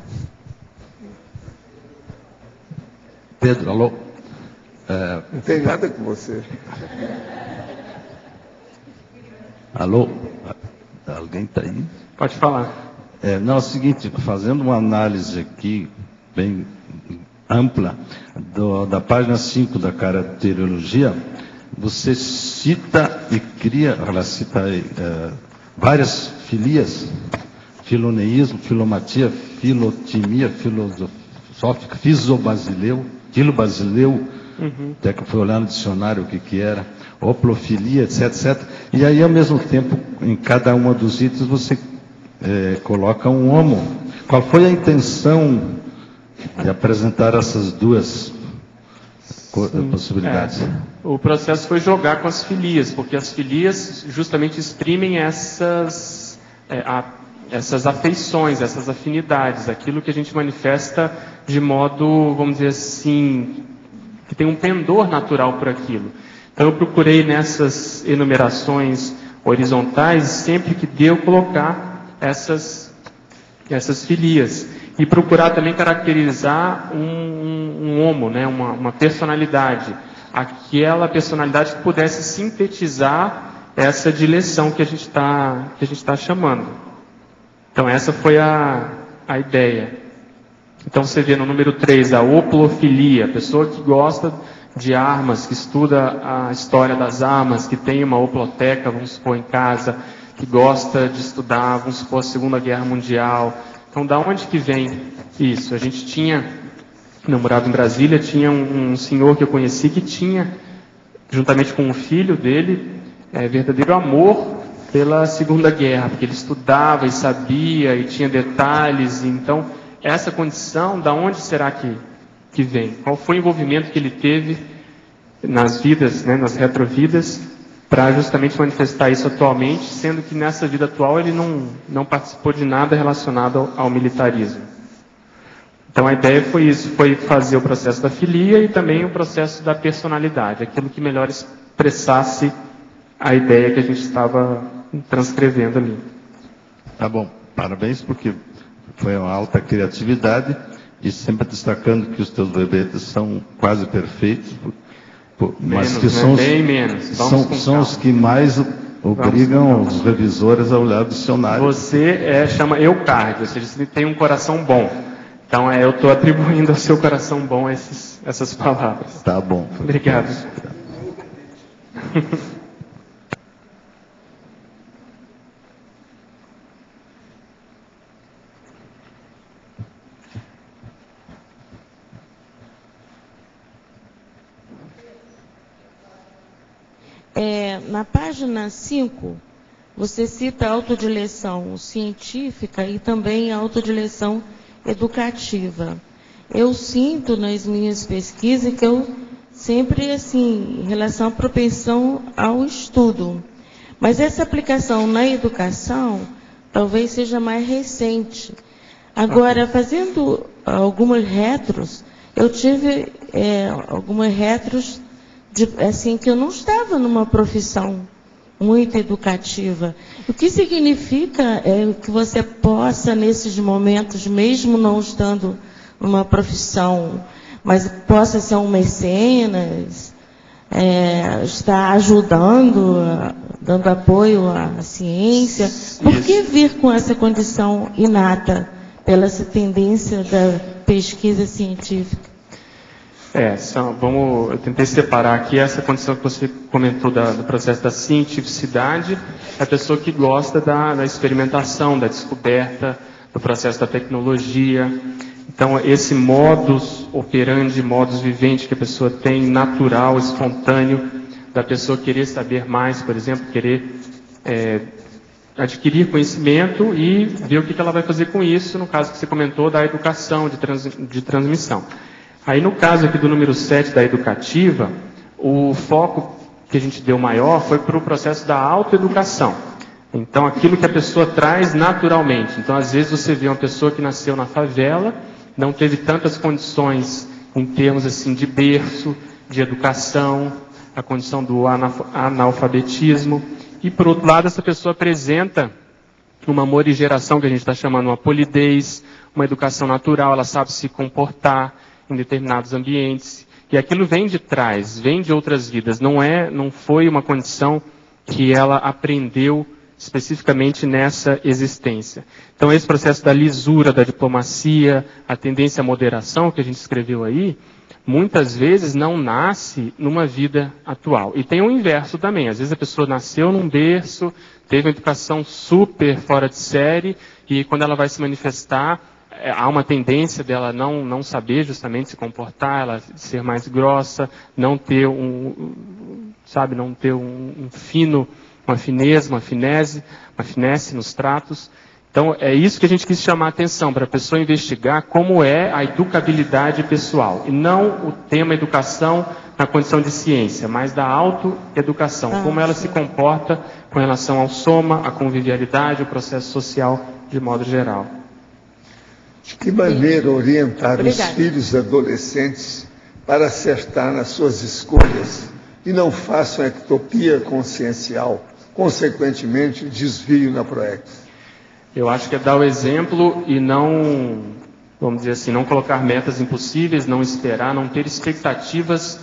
Pedro, alô? Não tem nada com você. Alô? Alguém está aí? Pode falar. Não, é o seguinte, fazendo uma análise aqui bem ampla da página 5 da caracterologia, você cita e cria, ela cita várias filias, filoneísmo, filomatia, filotimia, filosófica, filobasileu, até que eu fui olhar no dicionário o que era, oplofilia, etc. E aí, ao mesmo tempo, em cada uma dos itens, você coloca um homo. Qual foi a intenção de apresentar essas duas possibilidades? O processo foi jogar com as filias, porque as filias justamente exprimem essas afeições, essas afinidades, aquilo que a gente manifesta de modo, vamos dizer assim, que tem um pendor natural por aquilo. Então eu procurei nessas enumerações horizontais, sempre que deu, colocar essas filias. E procurar também caracterizar um homo, né, uma personalidade. Aquela personalidade que pudesse sintetizar essa dileção que a gente está chamando. Então essa foi a ideia. Então você vê no número 3, a oplofilia, a pessoa que gosta de armas, que estuda a história das armas, que tem uma oploteca, vamos supor, em casa, que gosta de estudar, vamos supor, a Segunda Guerra Mundial. Então, da onde que vem isso? A gente tinha, namorado em Brasília, tinha um senhor que eu conheci que tinha, juntamente com um filho dele, verdadeiro amor pela Segunda Guerra, porque ele estudava e sabia e tinha detalhes. Então, essa condição, da onde será que vem? Qual foi o envolvimento que ele teve nas vidas, né, nas retrovidas, para justamente manifestar isso atualmente, sendo que nessa vida atual ele não participou de nada relacionado ao militarismo. Então a ideia foi isso, foi fazer o processo da filia e também o processo da personalidade, aquilo que melhor expressasse a ideia que a gente estava transcrevendo ali. Tá bom, parabéns, porque foi uma alta criatividade e sempre destacando que os teus verbetes são quase perfeitos, mas que são, bem menos. São os que mais obrigam os revisores a olhar o dicionário. Você chama eucardio, ou seja, você tem um coração bom. Então eu estou atribuindo ao seu coração bom essas palavras. Tá bom. Obrigado. Na página 5, você cita a autodireção científica e também a autodireção educativa. Eu sinto nas minhas pesquisas que eu sempre assim, em relação à propensão ao estudo. Mas essa aplicação na educação talvez seja mais recente. Agora, fazendo algumas retros, eu tive algumas retros assim, que eu não estava numa profissão muito educativa. O que significa que você possa, nesses momentos, mesmo não estando numa profissão, mas possa ser um mecenas, estar ajudando, dando apoio à ciência. Por que vir com essa condição inata, pela essa tendência da pesquisa científica? Eu tentei separar aqui essa condição que você comentou do processo da cientificidade, a pessoa que gosta da experimentação, da descoberta, do processo da tecnologia. Então, esse modus operandi, modus vivendi que a pessoa tem, natural, espontâneo, da pessoa querer saber mais, por exemplo, querer adquirir conhecimento e ver o que ela vai fazer com isso, no caso que você comentou, da educação, de transmissão. Aí, no caso aqui do número 7, da educativa, o foco que a gente deu maior foi para o processo da autoeducação. Então, aquilo que a pessoa traz naturalmente. Então, às vezes você vê uma pessoa que nasceu na favela, não teve tantas condições em termos assim de berço, de educação, a condição do analfabetismo. E, por outro lado, essa pessoa apresenta uma morigeração, que a gente está chamando uma polidez, uma educação natural, ela sabe se comportar em determinados ambientes. E aquilo vem de trás, vem de outras vidas. Não foi uma condição que ela aprendeu especificamente nessa existência. Então, esse processo da lisura, da diplomacia, a tendência à moderação que a gente escreveu aí, muitas vezes não nasce numa vida atual. E tem o inverso também. Às vezes a pessoa nasceu num berço, teve uma educação super fora de série, e quando ela vai se manifestar, há uma tendência dela não saber justamente se comportar, ela ser mais grossa, não ter uma fineza, uma finesse nos tratos. Então, é isso que a gente quis chamar a atenção, para a pessoa investigar como é a educabilidade pessoal. E não o tema educação na condição de ciência, mas da autoeducação. Como ela se comporta com relação ao soma, à convivialidade, ao processo social de modo geral. De que maneira orientar os filhos e adolescentes para acertar nas suas escolhas e não façam ectopia consciencial, consequentemente desvio na PROEX? Eu acho que é dar o exemplo e não, vamos dizer assim, não colocar metas impossíveis, não esperar, não ter expectativas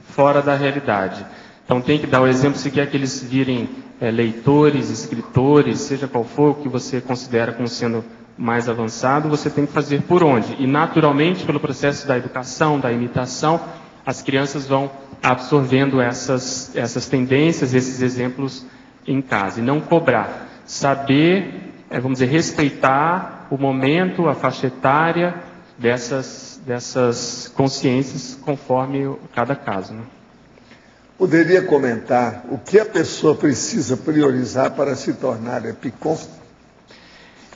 fora da realidade. Então tem que dar o exemplo se quer que eles virem leitores, escritores, seja qual for o que você considera como sendo mais avançado, você tem que fazer por onde? E naturalmente, pelo processo da educação, da imitação, as crianças vão absorvendo essas tendências, esses exemplos em casa. E não cobrar. Saber, vamos dizer, respeitar o momento, a faixa etária dessas consciências conforme cada caso, né? Poderia comentar o que a pessoa precisa priorizar para se tornar epicom?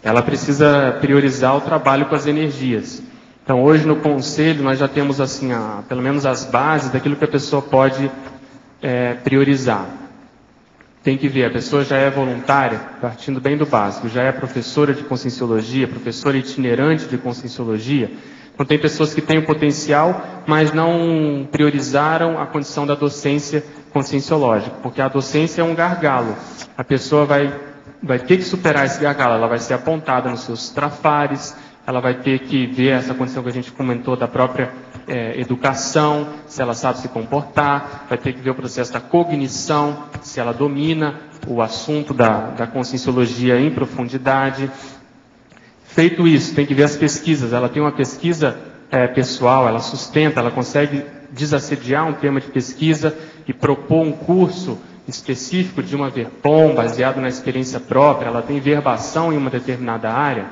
Ela precisa priorizar o trabalho com as energias. Então, hoje no conselho, nós já temos assim, pelo menos as bases daquilo que a pessoa pode priorizar. Tem que ver, a pessoa já é voluntária, partindo bem do básico, já é professora de conscienciologia, professora itinerante de conscienciologia. Então, tem pessoas que têm o potencial, mas não priorizaram a condição da docência conscienciológica, porque a docência é um gargalo. A pessoa vai ter que superar esse gargalo, ela vai ser apontada nos seus trafares, ela vai ter que ver essa condição que a gente comentou da própria educação, se ela sabe se comportar, vai ter que ver o processo da cognição, se ela domina o assunto da conscienciologia em profundidade. Feito isso, tem que ver as pesquisas. Ela tem uma pesquisa pessoal, ela sustenta, ela consegue desassediar um tema de pesquisa e propor um curso específico de uma VERPOM, baseado na experiência própria, ela tem verbação em uma determinada área.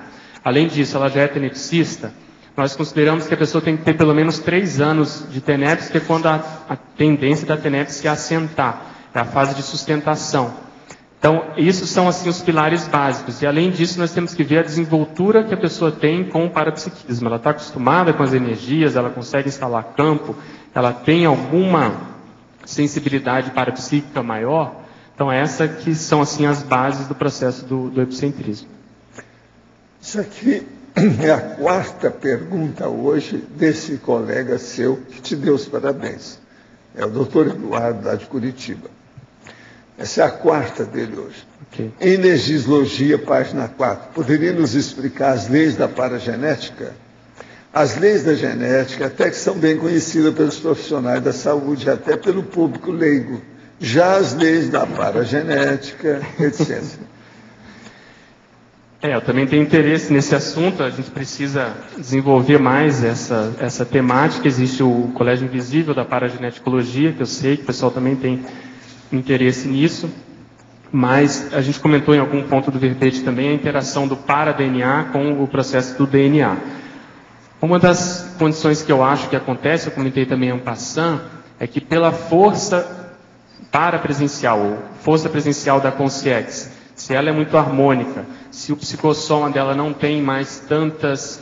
Além disso, ela já é tenepsista. Nós consideramos que a pessoa tem que ter pelo menos 3 anos de TENEPS, que é quando a tendência da TENEPS é assentar, é a fase de sustentação. Então, isso são assim os pilares básicos. E além disso, nós temos que ver a desenvoltura que a pessoa tem com o parapsiquismo. Ela está acostumada com as energias, ela consegue instalar campo, ela tem alguma sensibilidade parapsíquica maior. Então, essas que são assim as bases do processo do epicentrismo. Isso aqui é a quarta pergunta hoje desse colega seu que te deu os parabéns. É o doutor Eduardo, lá de Curitiba. Essa é a quarta dele hoje. Okay. Energiologia, página 4. Poderia nos explicar as leis da paragenética? As leis da genética até que são bem conhecidas pelos profissionais da saúde, até pelo público leigo. Já as leis da paragenética, etc. Eu também tenho interesse nesse assunto. A gente precisa desenvolver mais essa temática. Existe o Colégio Invisível da Parageneticologia, que eu sei que o pessoal também tem interesse nisso, mas a gente comentou em algum ponto do verbete também a interação do para-DNA com o processo do DNA. Uma das condições que eu acho que acontece, eu comentei também en passant, é que pela força parapresencial, ou força presencial da consciência, se ela é muito harmônica, se o psicossoma dela não tem mais tantas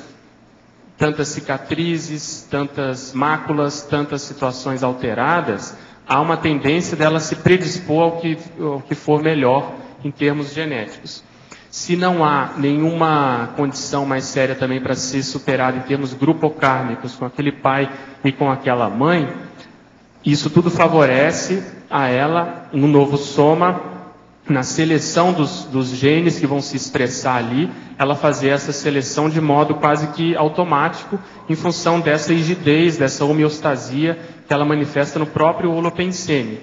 cicatrizes, tantas máculas, tantas situações alteradas, há uma tendência dela se predispor ao que for melhor em termos genéticos. Se não há nenhuma condição mais séria também para ser superada em termos grupocármicos com aquele pai e com aquela mãe, isso tudo favorece a ela um novo soma, na seleção dos genes que vão se expressar ali, ela fazer essa seleção de modo quase que automático, em função dessa rigidez, dessa homeostasia que ela manifesta no próprio holopensene.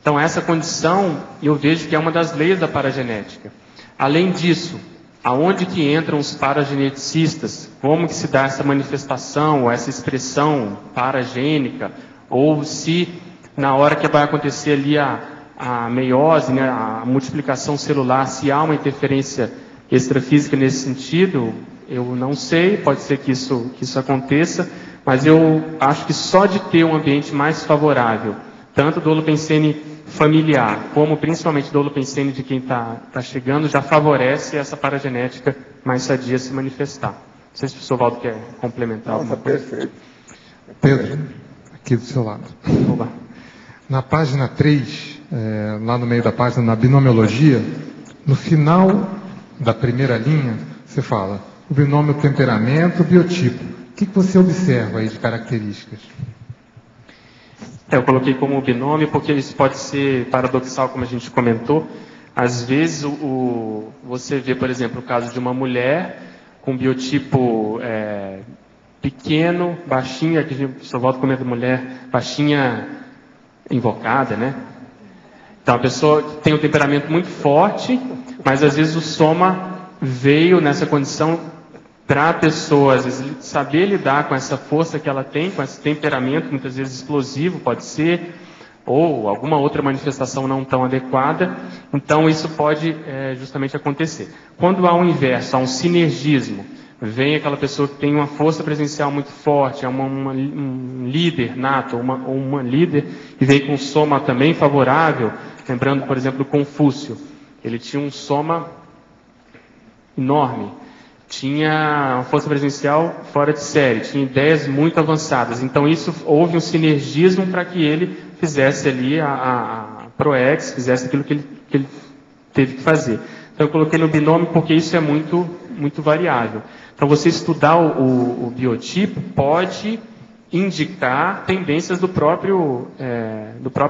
Então, essa condição, eu vejo que é uma das leis da paragenética. Além disso, aonde que entram os parageneticistas? Como que se dá essa manifestação, ou essa expressão paragênica? Ou se, na hora que vai acontecer ali a meiose, né, a multiplicação celular, se há uma interferência extrafísica nesse sentido, eu não sei, pode ser que isso aconteça, mas eu acho que só de ter um ambiente mais favorável, tanto do holopensene familiar, como principalmente do holopensene de quem está chegando, já favorece essa paragenética mais sadia se manifestar. Não sei se o professor Valdo quer complementar. Não, está perfeito. Pedro, aqui do seu lado. Oba. Na página 3, lá no meio da página, na binomiologia, no final da primeira linha, você fala o binômio temperamento, biotipo. O que você observa aí de características? Eu coloquei como binômio porque isso pode ser paradoxal, como a gente comentou. Às vezes, você vê, por exemplo, o caso de uma mulher com biotipo pequeno, baixinha, que o professor Valdo comenta, mulher baixinha invocada, né? Então, a pessoa tem um temperamento muito forte, mas às vezes o soma veio nessa condição para a pessoa, às vezes, saber lidar com essa força que ela tem, com esse temperamento, muitas vezes explosivo, pode ser, ou alguma outra manifestação não tão adequada. Então, isso pode justamente acontecer. Quando há um inverso, há um sinergismo, vem aquela pessoa que tem uma força presencial muito forte, é um líder nato, ou uma líder, e vem com um soma também favorável, lembrando, por exemplo, do Confúcio. Ele tinha um soma enorme, tinha uma força presencial fora de série, tinha ideias muito avançadas. Então, houve um sinergismo para que ele fizesse ali a ProEx, fizesse aquilo que ele teve que fazer. Então, eu coloquei no binômio porque isso é muito, muito variável. Então, você estudar o biotipo pode indicar tendências do próprio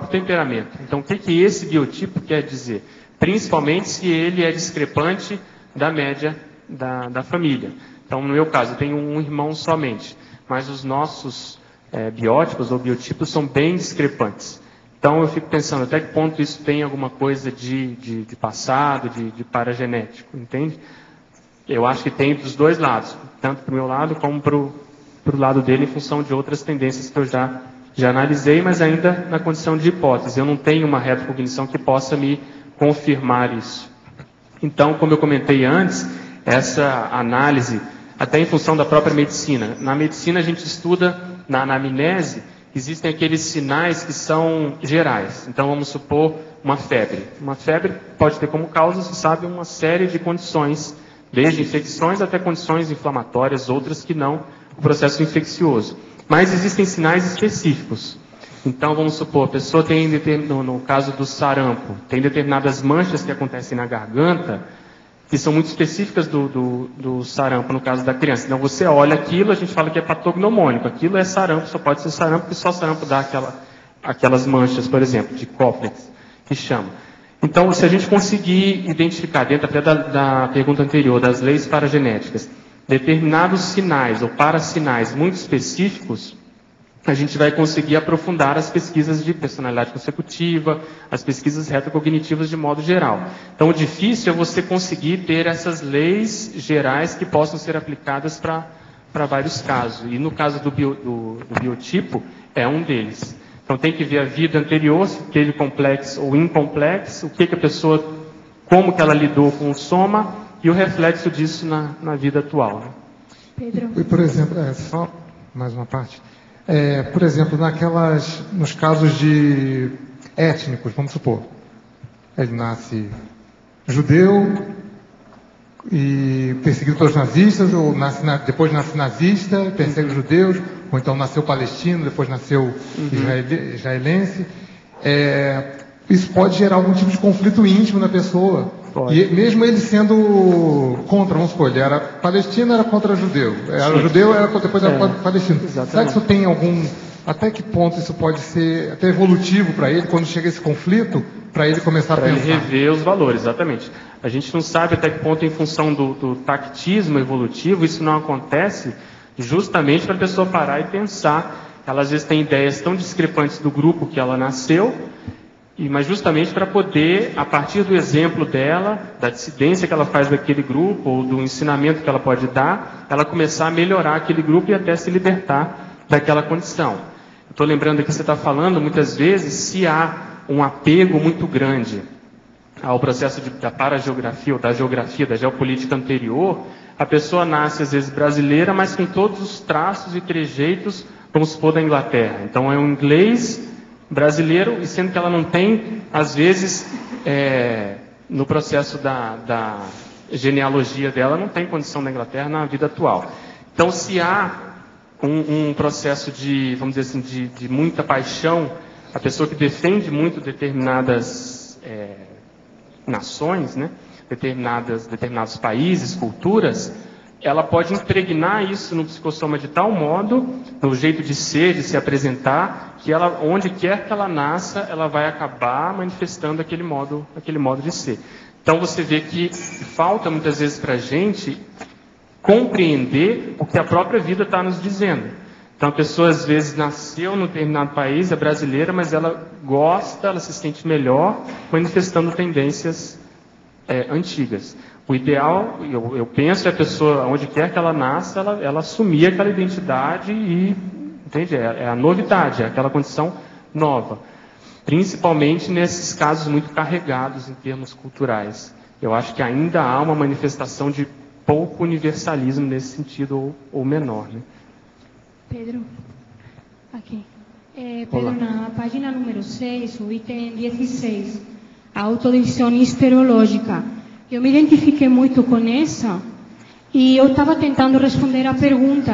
temperamento. Então, o que esse biotipo quer dizer? Principalmente se ele é discrepante da média da família. Então, no meu caso, eu tenho um irmão somente, mas os nossos biótipos ou biotipos são bem discrepantes. Então, eu fico pensando até que ponto isso tem alguma coisa de passado, de paragenético, entende? Eu acho que tem dos dois lados, tanto para o meu lado como para o lado dele, em função de outras tendências que eu já analisei, mas ainda na condição de hipótese. Eu não tenho uma retrocognição que possa me confirmar isso. Então, como eu comentei antes, essa análise, até em função da própria medicina. Na medicina, a gente estuda, na anamnese, existem aqueles sinais que são gerais. Então, vamos supor, uma febre. Uma febre pode ter como causa, se sabe, uma série de condições, desde infecções até condições inflamatórias, outras que não o processo infeccioso. Mas existem sinais específicos. Então, vamos supor, a pessoa tem, no caso do sarampo, tem determinadas manchas que acontecem na garganta, que são muito específicas do sarampo, no caso da criança. Então, você olha aquilo, a gente fala que é patognomônico. Aquilo é sarampo, só pode ser sarampo, porque só sarampo dá aquelas manchas, por exemplo, de Koplex, que chama. Então, se a gente conseguir identificar, dentro até da pergunta anterior, das leis paragenéticas, determinados sinais ou parasinais muito específicos, a gente vai conseguir aprofundar as pesquisas de personalidade consecutiva, as pesquisas retrocognitivas de modo geral. Então, o difícil é você conseguir ter essas leis gerais que possam ser aplicadas para vários casos. E no caso do biotipo, é um deles. Então, tem que ver a vida anterior, se teve complexo ou incomplexo, o que a pessoa, como que ela lidou com o soma e o reflexo disso na vida atual. Né? Pedro. E, por exemplo, só mais uma parte. Por exemplo, nos casos de étnicos, vamos supor, ele nasce judeu e perseguido pelos nazistas, ou depois nasce nazista e persegue os judeus, ou então nasceu palestino, depois nasceu israelense. Isso pode gerar algum tipo de conflito íntimo na pessoa. Pode. E mesmo ele sendo contra, vamos supor, ele era palestino, era contra judeu. Era judeu, depois era palestino. Exatamente. Será que isso tem até que ponto isso pode ser até evolutivo para ele, quando chega esse conflito, para ele começar a pensar? Para ele rever os valores, exatamente. A gente não sabe até que ponto, em função do tactismo evolutivo, isso não acontece justamente para a pessoa parar e pensar. Ela às vezes tem ideias tão discrepantes do grupo que ela nasceu, mas justamente para poder, a partir do exemplo dela, da dissidência que ela faz daquele grupo, ou do ensinamento que ela pode dar, ela começar a melhorar aquele grupo e até se libertar daquela condição. Estou lembrando aqui que você está falando, muitas vezes, se há um apego muito grande ao processo da parageografia, ou da geografia, da geopolítica anterior, a pessoa nasce, às vezes, brasileira, mas com todos os traços e trejeitos, vamos supor, da Inglaterra. Então, é um inglês brasileiro, e sendo que ela não tem, às vezes, no processo da genealogia dela, não tem condição da Inglaterra na vida atual. Então, se há um processo de, vamos dizer assim, de muita paixão, a pessoa que defende muito determinadas nações, né, determinados países, culturas, ela pode impregnar isso no psicossoma de tal modo, no jeito de ser, de se apresentar, que ela, onde quer que ela nasça, ela vai acabar manifestando aquele modo de ser. Então você vê que falta muitas vezes para a gente compreender o que a própria vida está nos dizendo. Então a pessoa às vezes nasceu num determinado país, é brasileira, mas ela gosta, ela se sente melhor, manifestando tendências antigas. O ideal, eu penso, é a pessoa, onde quer que ela nasça, ela assumir aquela identidade e, entende? É a novidade, é aquela condição nova. Principalmente nesses casos muito carregados em termos culturais. Eu acho que ainda há uma manifestação de pouco universalismo nesse sentido, ou menor. Né? Pedro, aqui. Pedro, na página número 6, o item 16, a autodicção histerológica. Eu me identifiquei muito com essa e eu estava tentando responder a pergunta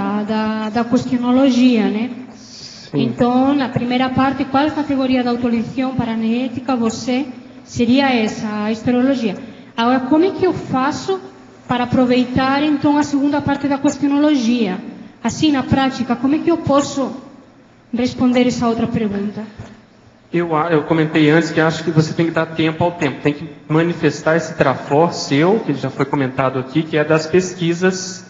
da questionologia, né? Sim. Então, na primeira parte, qual categoria da autolição paranética você seria essa, a histerologia? Agora, como é que eu faço para aproveitar, então, a segunda parte da questionologia? Assim, na prática, como é que eu posso responder essa outra pergunta? Eu comentei antes que acho que você tem que dar tempo ao tempo, tem que manifestar esse trafor seu, que já foi comentado aqui, que é das pesquisas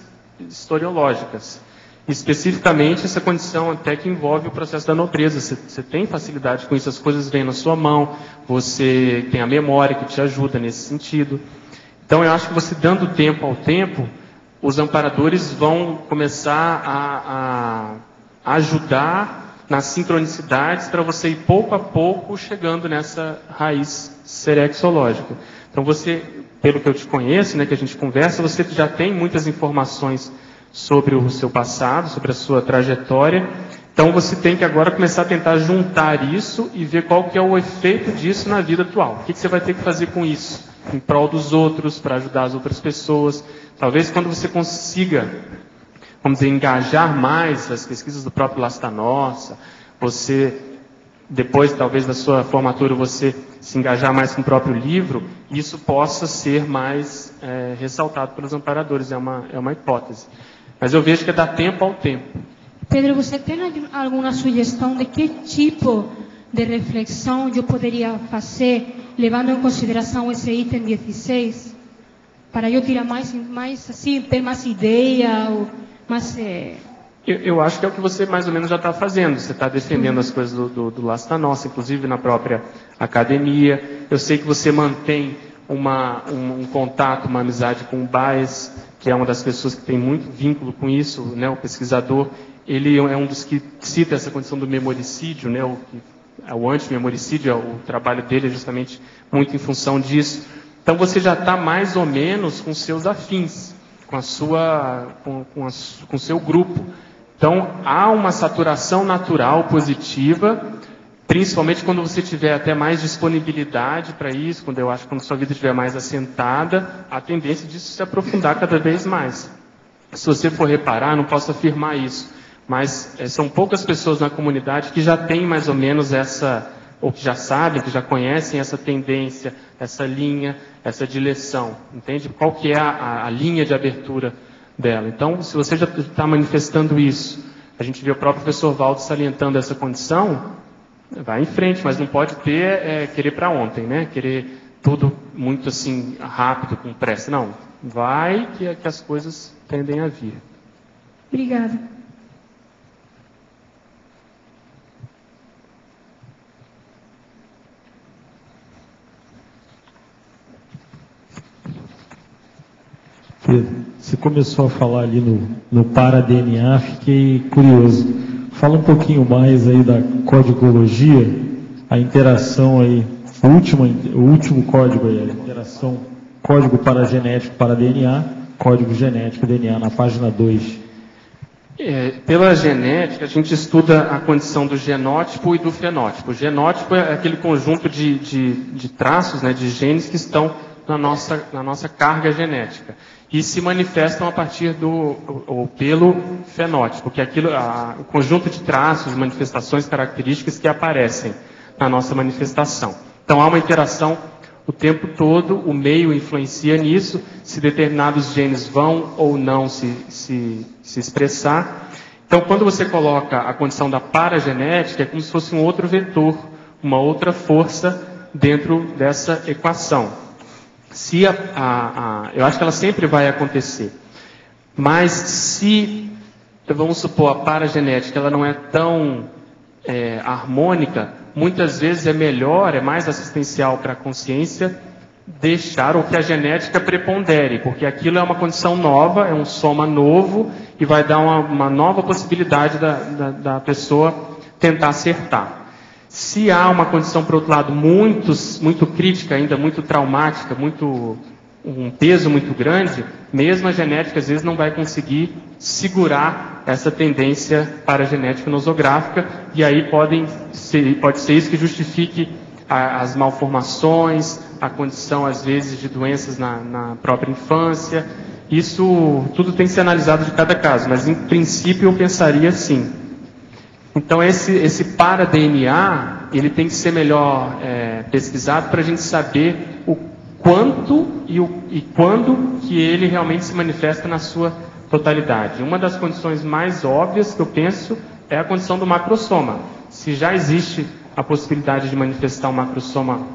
historiológicas. Especificamente essa condição até que envolve o processo da nobreza. Você tem facilidade com isso, as coisas vêm na sua mão, você tem a memória que te ajuda nesse sentido. Então eu acho que você dando tempo ao tempo, os amparadores vão começar a ajudar nas sincronicidades para você ir pouco a pouco chegando nessa raiz serexológica. Então você, pelo que eu te conheço, né, que a gente conversa, você já tem muitas informações sobre o seu passado, sobre a sua trajetória. Então Então você tem que agora começar a tentar juntar isso e ver qual que é o efeito disso na vida atual. O que você vai ter que fazer com isso? Em prol dos outros, para ajudar as outras pessoas. Talvez quando você consiga, vamos dizer, engajar mais as pesquisas do próprio Lasta Nossa, você, depois talvez da sua formatura, você se engajar mais com o próprio livro, isso possa ser mais ressaltado pelos amparadores, é uma hipótese. Mas eu vejo que é dar tempo ao tempo. Pedro, você tem alguma sugestão de que tipo de reflexão eu poderia fazer, levando em consideração esse item 16, para eu tirar mais assim, ter mais ideia, ou mais... Eu acho que é o que você mais ou menos já está fazendo. Você está defendendo as coisas do Lasta Nossa, inclusive na própria academia. Eu sei que você mantém um contato, uma amizade com o Baez, que é uma das pessoas que tem muito vínculo com isso, né, o pesquisador. Ele é um dos que cita essa condição do memoricídio, né, o antimemoricídio, o trabalho dele é justamente muito em função disso. Então você já está mais ou menos com seus afins, com o seu grupo. Então há uma saturação natural positiva, principalmente quando você tiver até mais disponibilidade para isso, quando sua vida estiver mais assentada, a tendência disso se aprofundar cada vez mais. Se você for reparar, não posso afirmar isso, mas são poucas pessoas na comunidade que já têm mais ou menos ou que já sabem, que já conhecem essa tendência, essa linha, essa direção. Entende? Qual que é a linha de abertura dela? Então, se você já está manifestando isso, a gente vê o próprio professor Valdo salientando essa condição, vai em frente, mas não pode querer para ontem, né? Querer tudo muito assim, rápido, com pressa. Não, vai que as coisas tendem a vir. Obrigada. Pedro, você começou a falar ali no para-DNA, fiquei curioso. Fala um pouquinho mais aí da códigologia, a interação aí, o último código aí, a interação código paragenético para DNA, código genético DNA, na página 2. Pela genética, a gente estuda a condição do genótipo e do fenótipo. O genótipo é aquele conjunto de traços, né, de genes que estão na nossa carga genética e se manifestam a partir pelo fenótipo, que é o conjunto de traços, manifestações, características que aparecem na nossa manifestação. Então há uma interação o tempo todo, o meio influencia nisso, se determinados genes vão ou não se expressar. Então quando você coloca a condição da paragenética, é como se fosse um outro vetor, uma outra força dentro dessa equação. Eu acho que ela sempre vai acontecer, mas se, vamos supor, a paragenética ela não é tão harmônica, muitas vezes é melhor, é mais assistencial para a consciência deixar ou que a genética prepondere, porque aquilo é uma condição nova, é um soma novo e vai dar uma nova possibilidade da pessoa tentar acertar. Se há uma condição, por outro lado, muito crítica ainda, muito traumática, um peso muito grande, mesmo a genética às vezes não vai conseguir segurar essa tendência paragenética nosográfica, e aí pode ser isso que justifique as malformações, a condição às vezes de doenças na própria infância. Isso tudo tem que ser analisado de cada caso, mas em princípio eu pensaria assim. Então esse para-DNA, ele tem que ser melhor pesquisado para a gente saber o quanto e quando que ele realmente se manifesta na sua totalidade. Uma das condições mais óbvias que eu penso é a condição do macrossoma. Se já existe a possibilidade de manifestar um macrossoma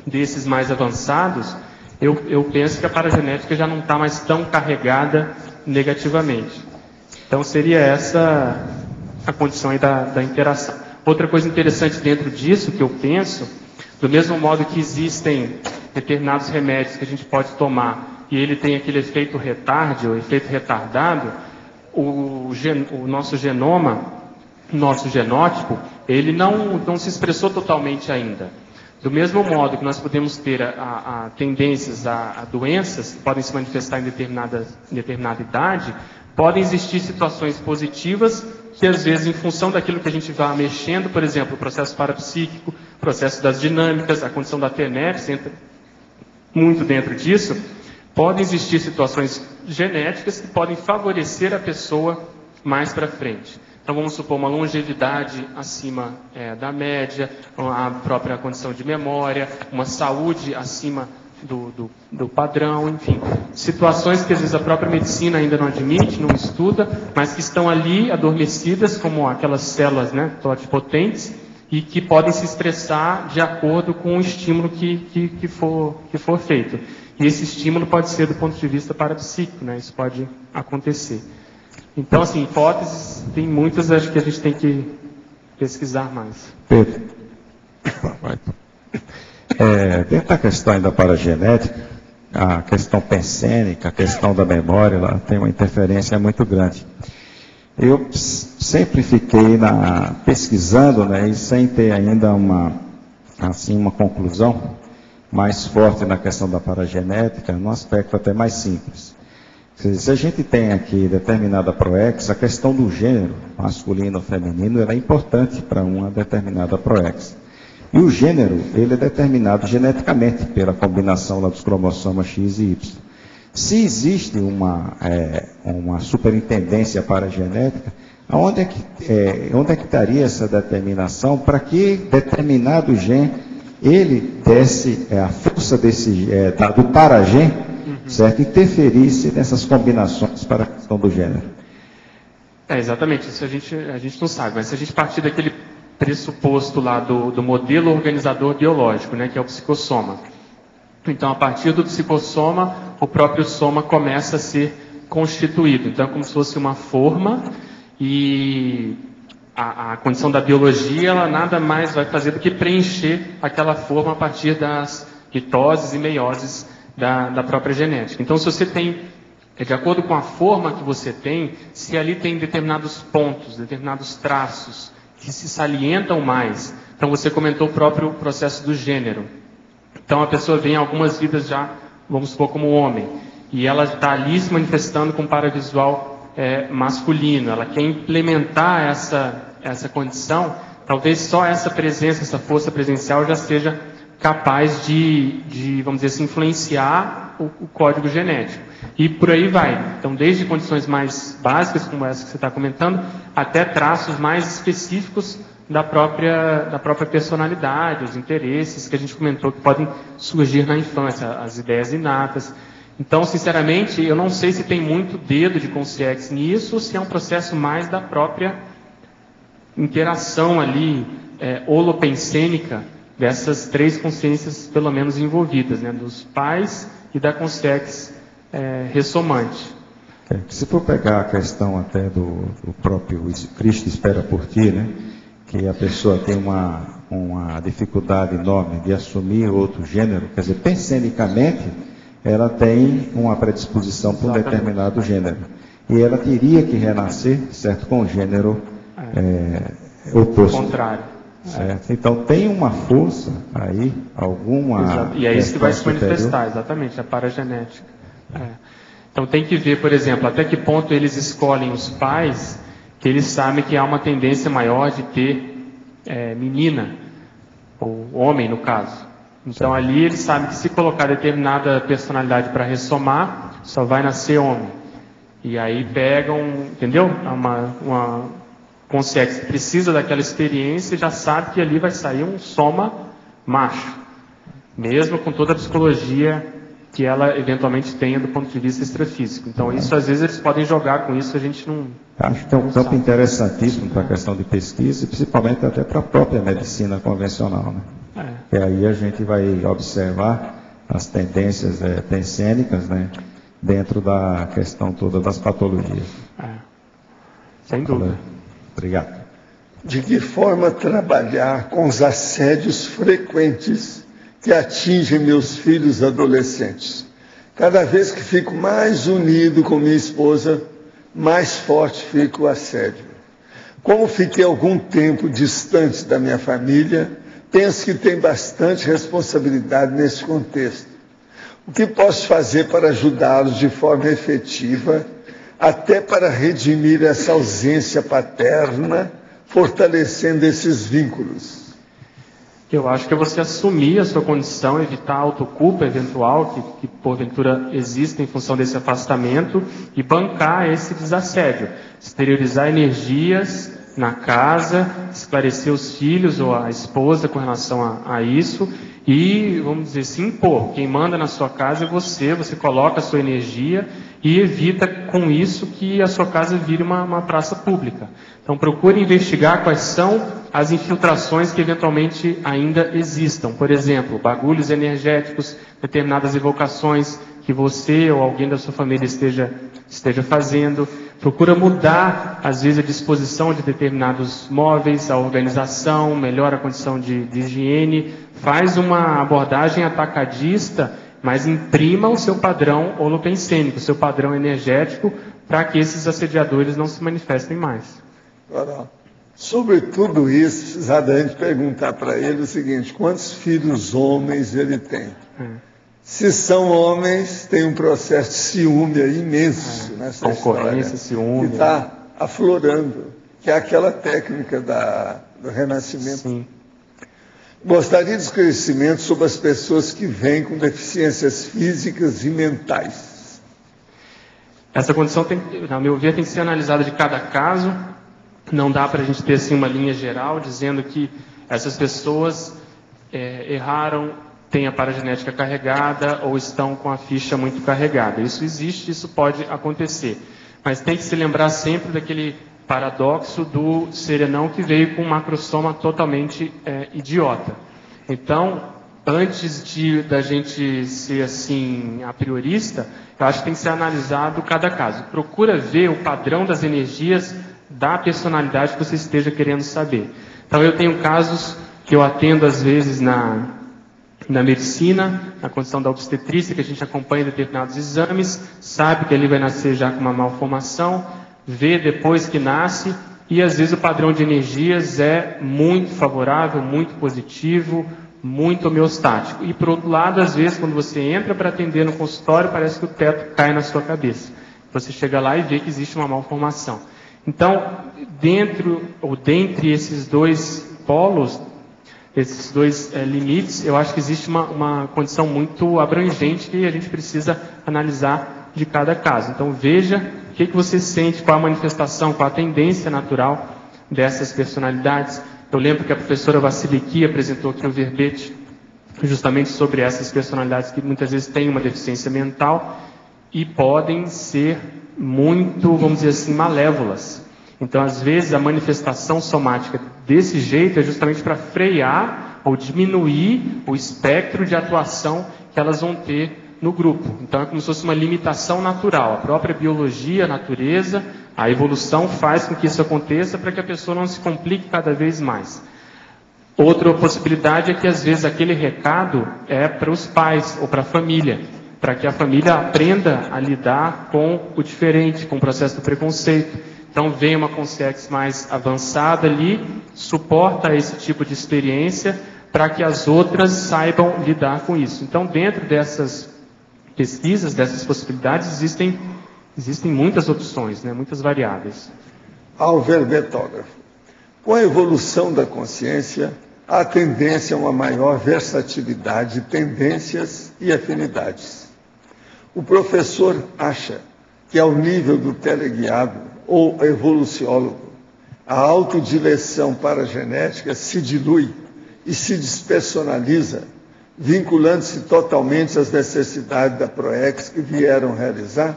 desses mais avançados, eu penso que a paragenética já não está mais tão carregada negativamente. Então seria essa a condição aí da interação. Outra coisa interessante dentro disso que eu penso, do mesmo modo que existem determinados remédios que a gente pode tomar e ele tem aquele efeito retarde ou efeito retardado, o nosso genoma, nosso genótipo, ele não se expressou totalmente ainda. Do mesmo modo que nós podemos ter tendências a doenças que podem se manifestar em determinada idade, podem existir situações positivas que às vezes, em função daquilo que a gente vai mexendo, por exemplo, o processo parapsíquico, o processo das dinâmicas, a condição da TNF, entra muito dentro disso, podem existir situações genéticas que podem favorecer a pessoa mais para frente. Então, vamos supor uma longevidade acima da média, a própria condição de memória, uma saúde acima do padrão, enfim. Situações que às vezes a própria medicina ainda não admite, não estuda, mas que estão ali adormecidas, como aquelas células, né, totipotentes, e que podem se expressar de acordo com o estímulo que for feito. E esse estímulo pode ser do ponto de vista parapsíquico, né? Isso pode acontecer. Então, assim, hipóteses, tem muitas, acho que a gente tem que pesquisar mais. Pedro, dentro da questão ainda paragenética, a questão pensênica, a questão da memória, ela tem uma interferência muito grande. Eu sempre fiquei pesquisando, né, e sem ter ainda uma conclusão mais forte na questão da paragenética, num aspecto até mais simples. Se a gente tem aqui determinada PROEX, a questão do gênero, masculino ou feminino, ela é importante para uma determinada PROEX. E o gênero, ele é determinado geneticamente pela combinação lá dos cromossomas X e Y. Se existe uma superintendência paragenética, onde é que estaria essa determinação para que determinado gene, ele desse a força do paragene, certo? Interferisse nessas combinações para a questão do gênero. Exatamente, isso a gente não sabe, mas se a gente partir daquele pressuposto lá do modelo organizador biológico, né, que é o psicossoma. Então, a partir do psicossoma, o próprio soma começa a ser constituído. Então, é como se fosse uma forma e a condição da biologia, ela nada mais vai fazer do que preencher aquela forma a partir das mitoses e meioses da própria genética. Então, se você tem, de acordo com a forma que você tem, se ali tem determinados pontos, determinados traços que se salientam mais. Então, você comentou o próprio processo do gênero. Então, a pessoa vem em algumas vidas já, vamos supor, como homem, e ela está ali se manifestando com paravisual masculino. Ela quer implementar essa condição, talvez só essa presença, essa força presencial já seja capaz de vamos dizer assim, influenciar o código genético. E por aí vai. Então, desde condições mais básicas, como essa que você está comentando, até traços mais específicos da própria personalidade, os interesses que a gente comentou que podem surgir na infância, as ideias inatas. Então, sinceramente, eu não sei se tem muito dedo de consciência nisso, ou se é um processo mais da própria interação ali, holopensênica, dessas três consciências, pelo menos, envolvidas, né? Dos pais e da consciência ressomante. Se for pegar a questão até do próprio Cristo espera por ti, né? Que a pessoa tem uma dificuldade enorme de assumir outro gênero, quer dizer, pensenicamente, ela tem uma predisposição para um determinado gênero. E ela teria que renascer, certo, com o gênero oposto. Contrário. Certo? Então tem uma força aí, alguma... Exato. E é isso que vai se manifestar, exatamente, a paragenética. Então tem que ver, por exemplo, até que ponto eles escolhem os pais que eles sabem que há uma tendência maior de ter menina, ou homem no caso. Então ali eles sabem que se colocar determinada personalidade para ressomar, só vai nascer homem. E aí pegam, entendeu? Uma consciência que precisa daquela experiência e já sabe que ali vai sair um soma macho. Mesmo com toda a psicologia que ela eventualmente tenha do ponto de vista extrafísico. Então isso às vezes eles podem jogar com isso, a gente não... Acho que é um campo interessantíssimo para a questão de pesquisa e principalmente até para a própria medicina convencional, né? E aí a gente vai observar as tendências pensênicas, né, dentro da questão toda das patologias. Sem dúvida. Obrigado. De que forma trabalhar com os assédios frequentes que atingem meus filhos adolescentes? Cada vez que fico mais unido com minha esposa, mais forte fica o assédio. Como fiquei algum tempo distante da minha família, penso que tem bastante responsabilidade nesse contexto. O que posso fazer para ajudá-los de forma efetiva até para redimir essa ausência paterna, fortalecendo esses vínculos? Eu acho que é você assumir a sua condição, evitar a autoculpa eventual que porventura existe em função desse afastamento e bancar esse desassédio. Exteriorizar energias na casa, esclarecer os filhos ou a esposa com relação a isso e, vamos dizer, se impor. Quem manda na sua casa é você coloca a sua energia e evita com isso que a sua casa vire uma praça pública. Então procure investigar quais são as infiltrações que eventualmente ainda existam. Por exemplo, bagulhos energéticos, determinadas evocações que você ou alguém da sua família esteja fazendo. Procura mudar, às vezes, a disposição de determinados móveis, a organização, melhora a condição de higiene. Faz uma abordagem atacadista, mas imprima o seu padrão holopensênico, o seu padrão energético, para que esses assediadores não se manifestem mais. Agora, sobre tudo isso, precisava a gente perguntar para ele o seguinte: quantos filhos homens ele tem? Se são homens, tem um processo de ciúme aí imenso nessa concorrência, ciúme, que está aflorando, que é aquela técnica do renascimento. Sim. Gostaria de esclarecimento sobre as pessoas que vêm com deficiências físicas e mentais. Essa condição, na meu ver, tem que ser analisada de cada caso. Não dá para a gente ter assim uma linha geral dizendo que essas pessoas erraram, têm a paragenética carregada ou estão com a ficha muito carregada. Isso existe, isso pode acontecer. Mas tem que se lembrar sempre daquele paradoxo do serenão que veio com um macrosoma totalmente idiota. Então, antes da gente ser assim a priorista, eu acho que tem que ser analisado cada caso. Procura ver o padrão das energias da personalidade que você esteja querendo saber. Então, eu tenho casos que eu atendo às vezes na medicina, na condição da obstetrícia, que a gente acompanha determinados exames, sabe que ele vai nascer já com uma malformação, vê depois que nasce, e às vezes o padrão de energias é muito favorável, muito positivo, muito homeostático. E por outro lado, às vezes, quando você entra para atender no consultório, parece que o teto cai na sua cabeça. Você chega lá e vê que existe uma malformação. Então, dentre esses dois polos, esses dois limites, eu acho que existe uma condição muito abrangente que a gente precisa analisar de cada caso. Então, veja o que você sente, qual a manifestação, qual a tendência natural dessas personalidades. Eu lembro que a professora Vassiliki apresentou aqui um verbete justamente sobre essas personalidades que muitas vezes têm uma deficiência mental e podem ser muito, vamos dizer assim, malévolas. Então, às vezes, a manifestação somática desse jeito é justamente para frear ou diminuir o espectro de atuação que elas vão ter no grupo. Então, é como se fosse uma limitação natural. A própria biologia, a natureza, a evolução faz com que isso aconteça para que a pessoa não se complique cada vez mais. Outra possibilidade é que, às vezes, aquele recado é para os pais ou para a família, para que a família aprenda a lidar com o diferente, com o processo do preconceito. Então, vem uma consciência mais avançada ali, suporta esse tipo de experiência para que as outras saibam lidar com isso. Então, dentro dessas pesquisas, dessas possibilidades, existem muitas opções, né, muitas variáveis. Ao verbetógrafo, com a evolução da consciência, há tendência a uma maior versatilidade de tendências e afinidades. O professor acha que, ao nível do teleguiado ou evoluciólogo, a autodireção paragenética se dilui e se despersonaliza, vinculando-se totalmente às necessidades da PROEX que vieram realizar?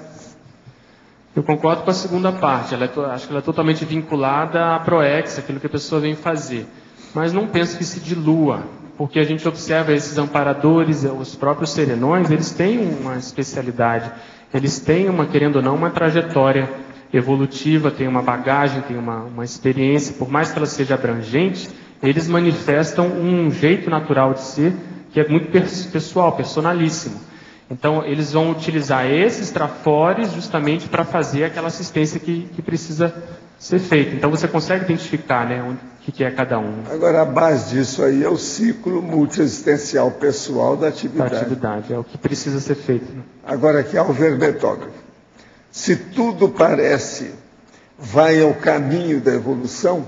Eu concordo com a segunda parte. Acho que ela é totalmente vinculada à PROEX, aquilo que a pessoa vem fazer. Mas não penso que se dilua, porque a gente observa esses amparadores, os próprios serenões, eles têm uma especialidade, eles têm, querendo ou não, uma trajetória evolutiva, têm uma bagagem, têm uma experiência, por mais que ela seja abrangente, eles manifestam um jeito natural de ser que é muito pessoal, personalíssimo. Então, eles vão utilizar esses trafores justamente para fazer aquela assistência que precisa ser feita. Então, você consegue identificar, né, o que é cada um. Agora, a base disso aí é o ciclo multiexistencial pessoal da atividade. É o que precisa ser feito. Né? Agora, aqui é o verbetógrafo. Se tudo parece vai ao caminho da evolução,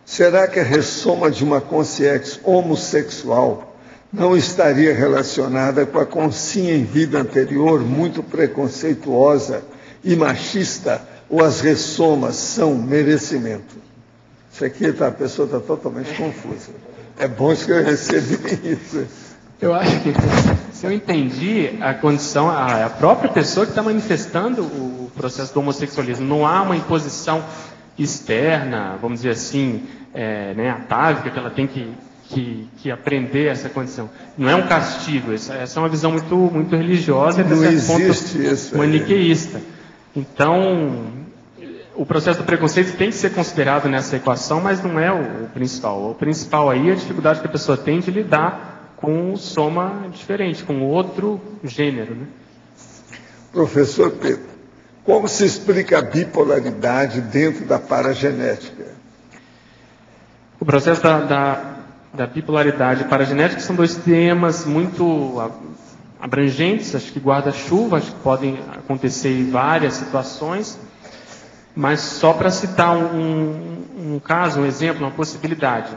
será que a ressoma de uma consciência homossexual não estaria relacionada com a consciência em vida anterior, muito preconceituosa e machista, ou as ressomas são merecimento? Isso aqui a pessoa está totalmente confusa. É bom que eu recebi isso. Eu acho que, se eu entendi, a condição, a própria pessoa que está manifestando o processo do homossexualismo. Não há uma imposição externa, vamos dizer assim, atávica, que ela tem que aprender essa condição. Não é um castigo, essa é uma visão muito religiosa, não existe isso, maniqueísta. Então, o processo do preconceito tem que ser considerado nessa equação, mas não é o principal. O principal aí é a dificuldade que a pessoa tem de lidar com soma diferente, com outro gênero, né? Professor Pedro, como se explica a bipolaridade dentro da paragenética? O processo da bipolaridade e paragenética são dois temas muito abrangentes, acho que guarda-chuva, acho que podem acontecer em várias situações, mas só para citar um caso, um exemplo, uma possibilidade.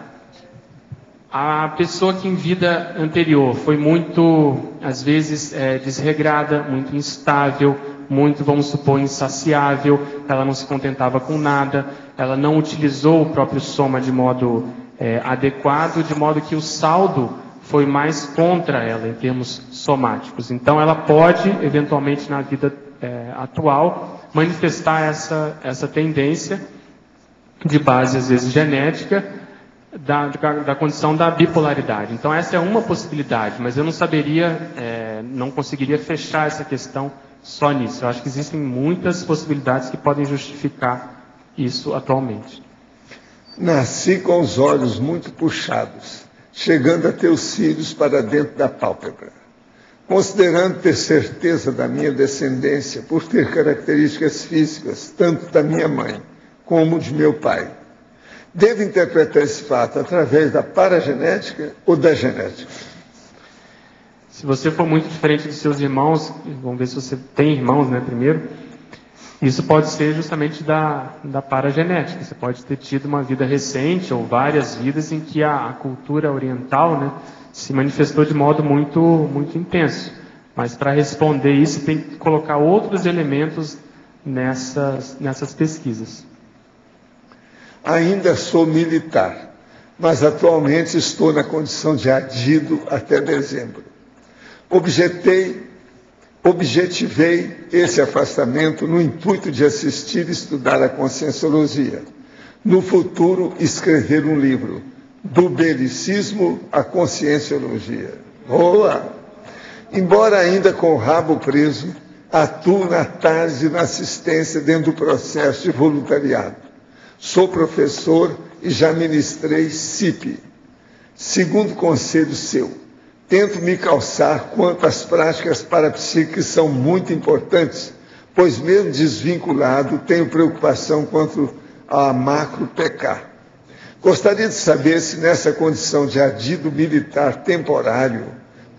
A pessoa que em vida anterior foi muito, às vezes, desregrada, muito instável, muito, vamos supor, insaciável, ela não se contentava com nada, ela não utilizou o próprio soma de modo adequado, de modo que o saldo foi mais contra ela em termos somáticos. Então ela pode, eventualmente, na vida atual, manifestar essa tendência de base, às vezes, genética, da condição da bipolaridade. Então essa é uma possibilidade, mas eu não saberia, não conseguiria fechar essa questão só nisso. Eu acho que existem muitas possibilidades que podem justificar isso atualmente. Nasci com os olhos muito puxados, chegando a ter os cílios para dentro da pálpebra. Considerando ter certeza da minha descendência por ter características físicas, tanto da minha mãe como de meu pai, devo interpretar esse fato através da paragenética ou da genética? Se você for muito diferente dos seus irmãos, vamos ver se você tem irmãos, né, primeiro, isso pode ser justamente da paragenética. Você pode ter tido uma vida recente ou várias vidas em que a cultura oriental, né, se manifestou de modo muito intenso. Mas para responder isso, tem que colocar outros elementos nessas pesquisas. Ainda sou militar, mas atualmente estou na condição de adido até dezembro. Objetivei esse afastamento no intuito de assistir e estudar a conscienciologia. No futuro, escrever um livro, Do Belicismo à Conscienciologia. Boa! Embora ainda com o rabo preso, atuo na tarde na assistência dentro do processo de voluntariado. Sou professor e já ministrei CIP. Segundo conselho seu, tento me calçar quanto às práticas parapsíquicas são muito importantes, pois mesmo desvinculado, tenho preocupação quanto a macro-PK. Gostaria de saber se nessa condição de adido militar temporário,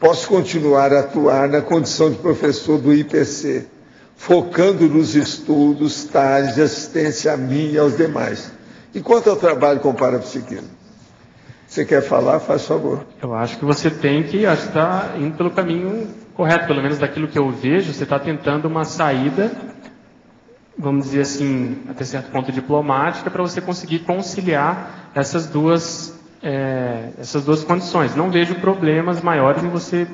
posso continuar a atuar na condição de professor do IPC, focando nos estudos, tais de assistência a mim e aos demais. E quanto ao trabalho com parapsiquismo? Você quer falar? Faz favor. Eu acho que você tem que estar indo pelo caminho correto, pelo menos daquilo que eu vejo, você está tentando uma saída, vamos dizer assim, até certo ponto diplomática, para você conseguir conciliar essas duas condições. Não vejo problemas maiores em você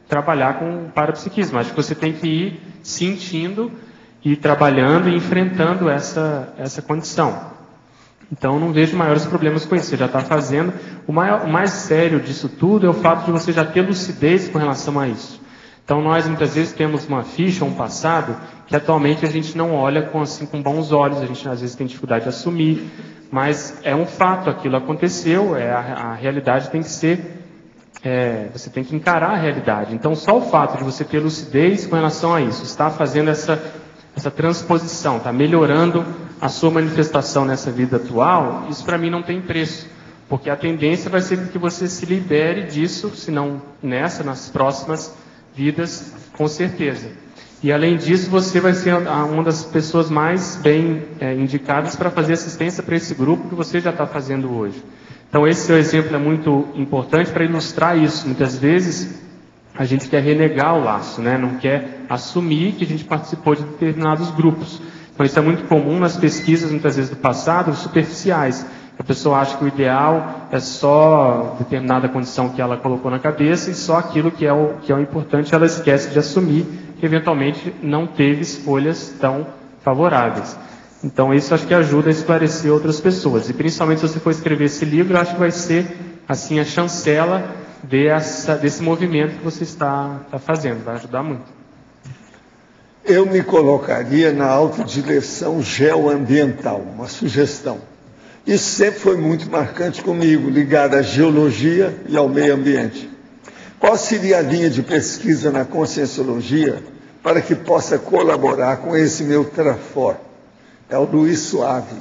trabalhar com o parapsiquismo. Acho que você tem que ir sentindo e trabalhando e enfrentando essa condição. Então, não vejo maiores problemas com isso. Você já está fazendo. O mais sério disso tudo é o fato de você já ter lucidez com relação a isso. Então, nós muitas vezes temos uma ficha, um passado, que atualmente a gente não olha com bons olhos. A gente às vezes tem dificuldade de assumir. Mas é um fato, aquilo aconteceu, a realidade tem que ser... você tem que encarar a realidade. Então, só o fato de você ter lucidez com relação a isso, está fazendo essa transposição, está melhorando a sua manifestação nessa vida atual, isso para mim não tem preço, porque a tendência vai ser que você se libere disso, se não nas próximas vidas, com certeza. E além disso, você vai ser uma das pessoas mais bem indicadas para fazer assistência para esse grupo que você já está fazendo hoje. Então esse seu exemplo é muito importante para ilustrar isso. Muitas vezes a gente quer renegar o laço, né? Não quer assumir que a gente participou de determinados grupos. Então isso é muito comum nas pesquisas, muitas vezes do passado, superficiais. A pessoa acha que o ideal é só determinada condição que ela colocou na cabeça e só aquilo que é o importante ela esquece de assumir, que eventualmente não teve escolhas tão favoráveis. Então isso acho que ajuda a esclarecer outras pessoas. E principalmente se você for escrever esse livro, acho que vai ser assim a chancela desse movimento que você está fazendo. Vai ajudar muito. Eu me colocaria na autodireção geoambiental, uma sugestão. Isso sempre foi muito marcante comigo, ligado à geologia e ao meio ambiente. Qual seria a linha de pesquisa na conscienciologia para que possa colaborar com esse meu trafor? É o Luiz Suave.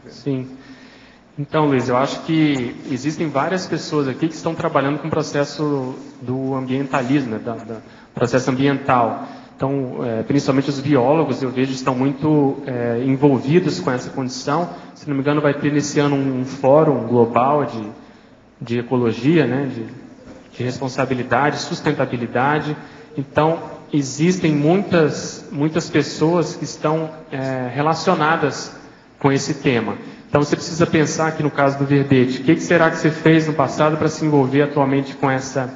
Sim. Então, Luiz, eu acho que existem várias pessoas aqui que estão trabalhando com o processo do ambientalismo, do processo ambiental. Então, principalmente os biólogos, eu vejo, estão muito envolvidos com essa condição. Se não me engano, vai ter nesse ano um fórum global de ecologia, né, de responsabilidade, sustentabilidade. Então, existem muitas pessoas que estão relacionadas com esse tema. Então, você precisa pensar aqui no caso do verbete, o que será que você fez no passado para se envolver atualmente com essa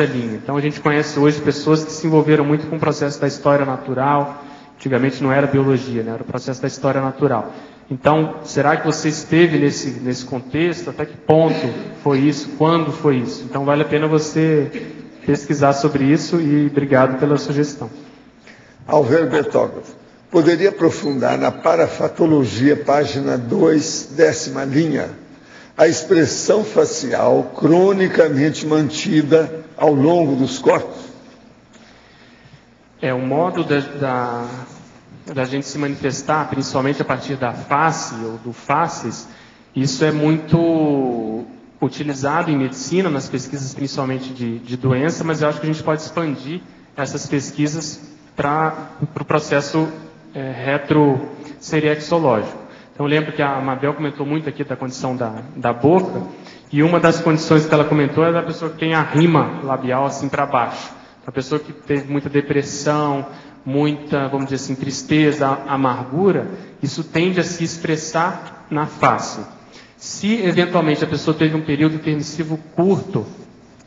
linha? Então, a gente conhece hoje pessoas que se envolveram muito com o processo da história natural. Antigamente não era biologia, né? Era o processo da história natural. Então, será que você esteve nesse contexto? Até que ponto foi isso? Quando foi isso? Então, vale a pena você pesquisar sobre isso e obrigado pela sugestão. Álvaro Betógrafo, poderia aprofundar na parafatologia, página 2, 10ª linha, a expressão facial cronicamente mantida ao longo dos corpos? O modo da gente se manifestar, principalmente a partir da face ou do faces, isso é muito utilizado em medicina, nas pesquisas principalmente de doença, mas eu acho que a gente pode expandir essas pesquisas para o processo retroseriexológico. Então eu lembro que a Mabel comentou muito aqui da condição da boca, e uma das condições que ela comentou é da pessoa que tem a rima labial assim para baixo. A pessoa que teve muita depressão, muita, vamos dizer assim, tristeza, amargura, isso tende a se expressar na face. Se eventualmente a pessoa teve um período intermissivo curto,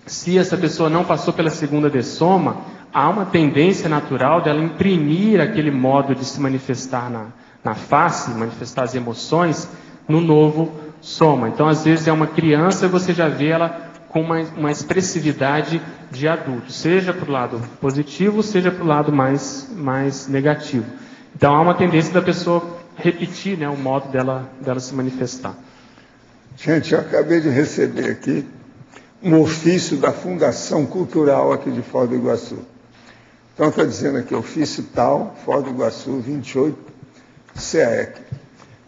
se essa pessoa não passou pela segunda dessoma, há uma tendência natural dela imprimir aquele modo de se manifestar na face, manifestar as emoções, no novo soma. Então, às vezes é uma criança e você já vê ela com uma expressividade de adulto, seja para o lado positivo, seja para o lado mais negativo. Então, há uma tendência da pessoa repetir, né, o modo dela se manifestar. Gente, eu acabei de receber aqui um ofício da Fundação Cultural aqui de Foz do Iguaçu. Então está dizendo aqui, ofício tal, Foz do Iguaçu, 28, CAEC.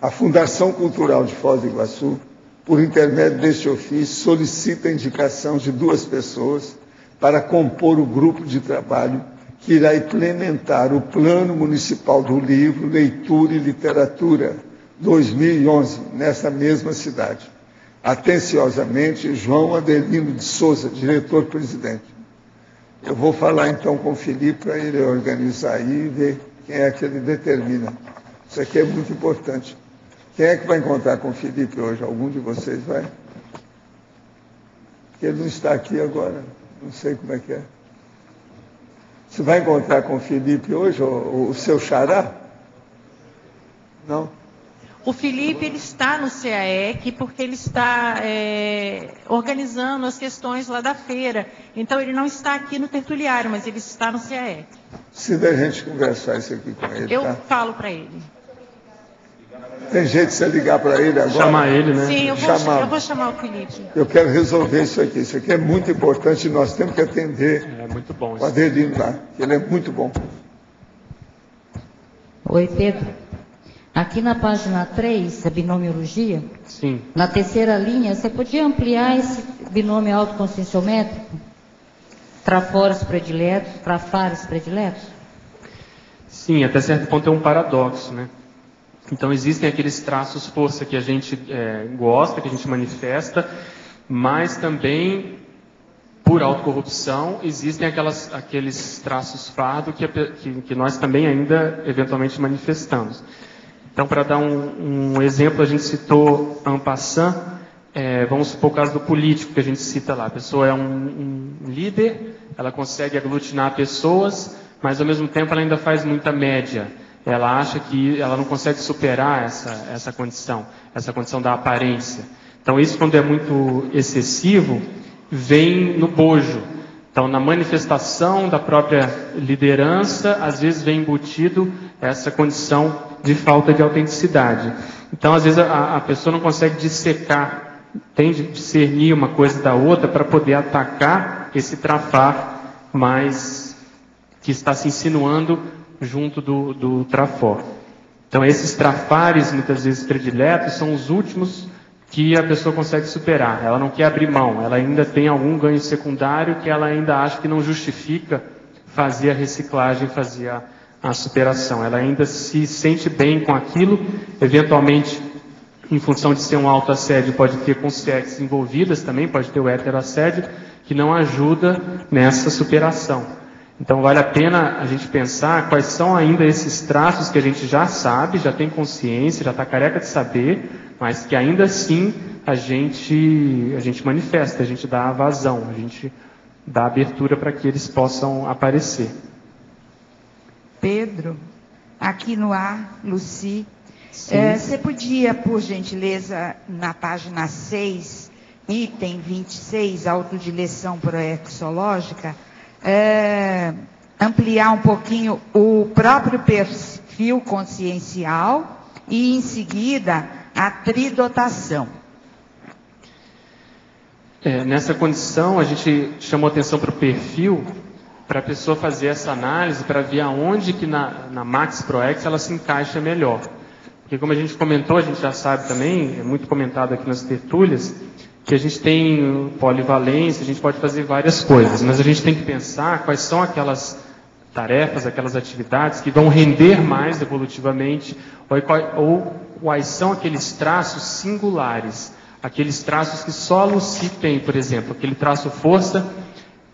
A Fundação Cultural de Foz do Iguaçu, por intermédio deste ofício, solicita a indicação de 2 pessoas para compor o grupo de trabalho que irá implementar o Plano Municipal do Livro, Leitura e Literatura 2011, nessa mesma cidade. Atenciosamente, João Adelino de Souza, diretor-presidente. Eu vou falar então com o Felipe para ele organizar aí e ver quem é que ele determina. Isso aqui é muito importante. Quem é que vai encontrar com o Felipe hoje? Algum de vocês vai? Porque ele não está aqui agora, não sei como é que é. Você vai encontrar com o Felipe hoje, o seu xará? Não? O Felipe, ele está no CAEC porque ele está organizando as questões lá da feira. Então, ele não está aqui no tertuliário, mas ele está no CAEC. Se der a gente conversar isso aqui com ele, eu tá? falo para ele. Tem jeito de você ligar para ele agora? Chamar ele, né? Sim, eu vou chamar o Felipe. Eu quero resolver isso aqui. Isso aqui é muito importante e nós temos que atender muito bom o Adelino lá. Ele é muito bom. Oi, Pedro. Aqui na página 3, a binomiologia, sim, na 3ª linha, você podia ampliar esse binômio autoconscienciométrico? Traforos prediletos, trafares prediletos? Sim, até certo ponto é um paradoxo, né? Então existem aqueles traços força que a gente gosta, que a gente manifesta, mas também, por autocorrupção, existem aqueles traços fardo que nós também ainda eventualmente manifestamos. Então, para dar um exemplo, a gente citou en passant, vamos supor o caso do político que a gente cita lá. A pessoa é um líder, ela consegue aglutinar pessoas, mas ao mesmo tempo ela ainda faz muita média. Ela acha que ela não consegue superar essa condição da aparência. Então isso, quando é muito excessivo, vem no bojo. Então, na manifestação da própria liderança, às vezes vem embutido essa condição de falta de autenticidade. Então, às vezes a pessoa não consegue dissecar, tem de discernir uma coisa da outra para poder atacar esse trafar mais que está se insinuando junto do trafor. Então, esses trafares, muitas vezes prediletos, são os últimos que a pessoa consegue superar. Ela não quer abrir mão, ela ainda tem algum ganho secundário que ela ainda acha que não justifica fazer a reciclagem, fazer a superação. Ela ainda se sente bem com aquilo, eventualmente, em função de ser um autoassédio, pode ter consciências envolvidas também, pode ter o heteroassédio, que não ajuda nessa superação. Então vale a pena a gente pensar quais são ainda esses traços que a gente já sabe, já tem consciência, já está careca de saber, mas que ainda assim a gente manifesta, a gente dá vazão, a gente dá abertura para que eles possam aparecer. Pedro, aqui no ar, Luci, você podia, por gentileza, na página 6, item 26, autodileção proexológica, ampliar um pouquinho o próprio perfil consciencial e, em seguida, a tridotação. Nessa condição, a gente chamou atenção para o perfil, para a pessoa fazer essa análise, para ver aonde que na Max Proex ela se encaixa melhor. Porque, como a gente comentou, a gente já sabe também, é muito comentado aqui nas tertúlias, que a gente tem polivalência, a gente pode fazer várias coisas, mas a gente tem que pensar quais são aquelas tarefas, aquelas atividades que vão render mais evolutivamente, ou quais são aqueles traços singulares, aqueles traços que só a Luci tem, por exemplo, aquele traço força,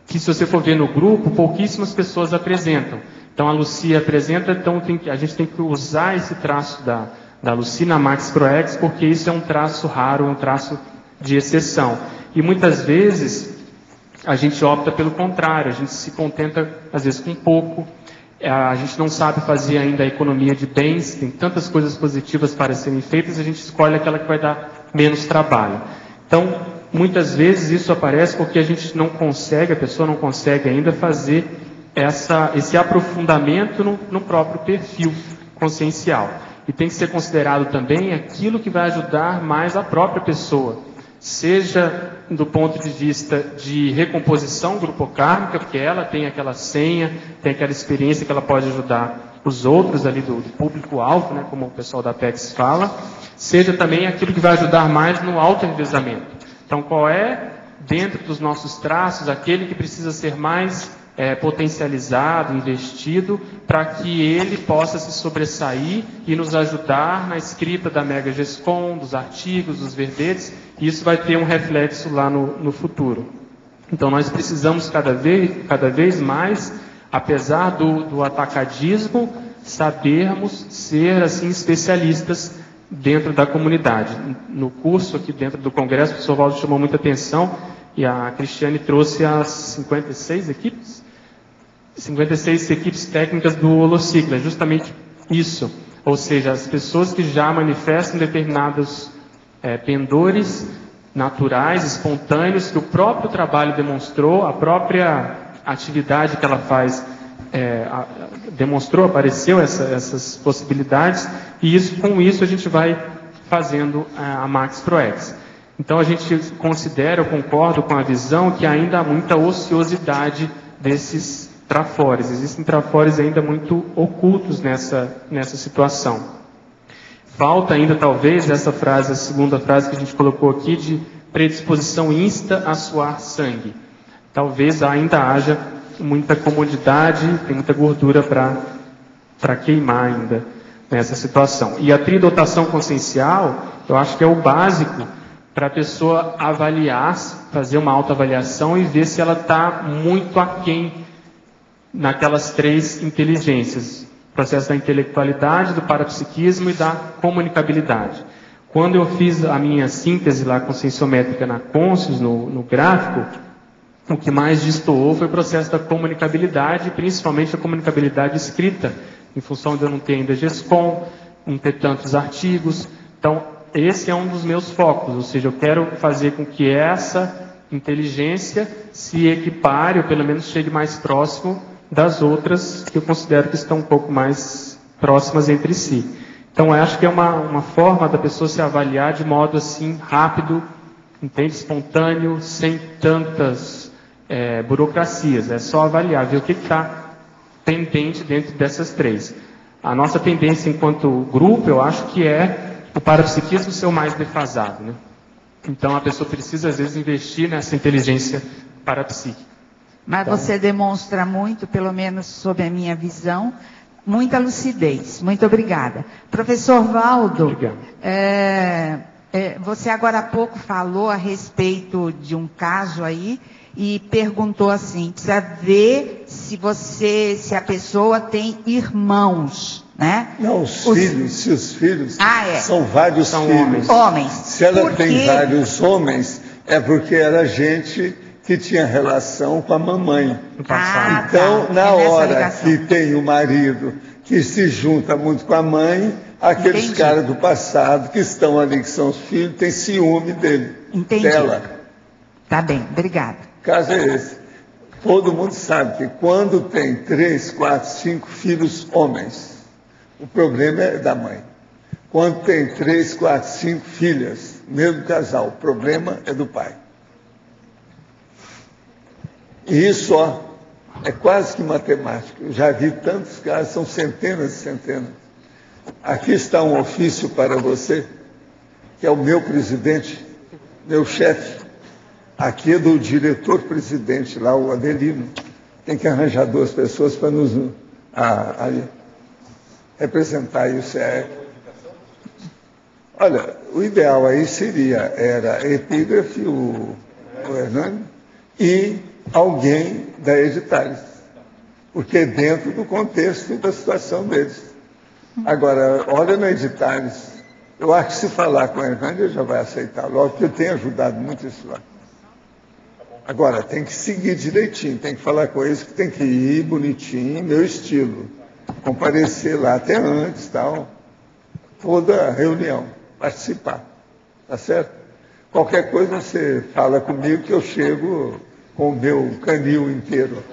que se você for ver no grupo, pouquíssimas pessoas apresentam. Então a Luci apresenta, então a gente tem que usar esse traço da Luci na Max Proex, porque isso é um traço raro, um traço de exceção. E muitas vezes a gente opta pelo contrário, a gente se contenta às vezes com pouco, a gente não sabe fazer ainda a economia de bens, tem tantas coisas positivas para serem feitas, a gente escolhe aquela que vai dar menos trabalho. Então, muitas vezes isso aparece porque a gente não consegue, a pessoa não consegue ainda fazer esse aprofundamento no próprio perfil consciencial. E tem que ser considerado também aquilo que vai ajudar mais a própria pessoa, seja do ponto de vista de recomposição grupocármica, porque ela tem aquela senha, tem aquela experiência que ela pode ajudar os outros ali do público-alvo, né, como o pessoal da Apex fala, seja também aquilo que vai ajudar mais no auto-revezamento. Então, qual é, dentro dos nossos traços, aquele que precisa ser mais potencializado, investido, para que ele possa se sobressair e nos ajudar na escrita da Mega Gescom, dos artigos, dos verbetes, e isso vai ter um reflexo lá no futuro. Então nós precisamos cada vez mais, apesar do atacadismo, sabermos ser assim especialistas dentro da comunidade. No curso aqui dentro do Congresso, o professor Valdo chamou muita atenção, e a Cristiane trouxe as 56 equipes técnicas do Holociclo, é justamente isso. Ou seja, as pessoas que já manifestam determinados pendores naturais, espontâneos, que o próprio trabalho demonstrou, a própria atividade que ela faz demonstrou, apareceu essas possibilidades, e com isso a gente vai fazendo a Max Proex. Então a gente considera, eu concordo com a visão, que ainda há muita ociosidade desses trafores. Existem trafores ainda muito ocultos nessa situação. Falta ainda, talvez, essa frase, a segunda frase que a gente colocou aqui, de predisposição insta a suar sangue. Talvez ainda haja muita comodidade, tem muita gordura para para queimar ainda nessa situação. E a tridotação consciencial, eu acho que é o básico para a pessoa avaliar, fazer uma autoavaliação e ver se ela está muito aquém naquelas 3 inteligências. O processo da intelectualidade, do parapsiquismo e da comunicabilidade. Quando eu fiz a minha síntese lá conscienciométrica na Conscius, no gráfico, o que mais destoou foi o processo da comunicabilidade, principalmente a comunicabilidade escrita, em função de eu não ter ainda GESCOM, não ter tantos artigos. Então, esse é um dos meus focos, ou seja, eu quero fazer com que essa inteligência se equipare, ou pelo menos chegue mais próximo das outras, que eu considero que estão um pouco mais próximas entre si. Então, eu acho que é uma forma da pessoa se avaliar de modo assim, rápido, entende? Espontâneo, sem tantas burocracias. É só avaliar, ver o que está pendente dentro dessas 3. A nossa tendência enquanto grupo, eu acho que é o parapsiquismo ser o mais defasado, né? Então, a pessoa precisa, às vezes, investir nessa inteligência parapsíquica. Mas então, você demonstra muito, pelo menos sob a minha visão, muita lucidez. Muito obrigada. Professor Valdo, você agora há pouco falou a respeito de um caso aí e perguntou assim, precisa ver se a pessoa tem irmãos, né? Não, os filhos são vários filhos. Homens. Se ela tem vários homens, é porque era gente que tinha relação com a mamãe. Então, na hora que tem o marido que se junta muito com a mãe, aqueles caras do passado que estão ali, que são os filhos, têm ciúme dela. Tá bem, obrigada. O caso é esse. Todo mundo sabe que quando tem 3, 4, 5 filhos homens, o problema é da mãe. Quando tem 3, 4, 5 filhas, mesmo casal, o problema é do pai. E isso, é quase que matemática. Eu já vi tantos casos, são centenas e centenas. Aqui está um ofício para você, que é o meu presidente, meu chefe. Aqui é do diretor-presidente, lá, o Adelino. Tem que arranjar 2 pessoas para nos representar aí o CE. Olha, o ideal aí era epígrafe, o Hernani, e alguém da Editares, porque é dentro do contexto da situação deles. Agora, olha na Editares, eu acho que se falar com a Hernani, ele já vai aceitar logo, porque eu tenho ajudado muito isso lá. Agora, tem que seguir direitinho, tem que falar com eles que tem que ir bonitinho, meu estilo. Comparecer lá até antes, tal. Toda a reunião, participar. Tá certo? Qualquer coisa você fala comigo que eu chego com o meu canil inteiro.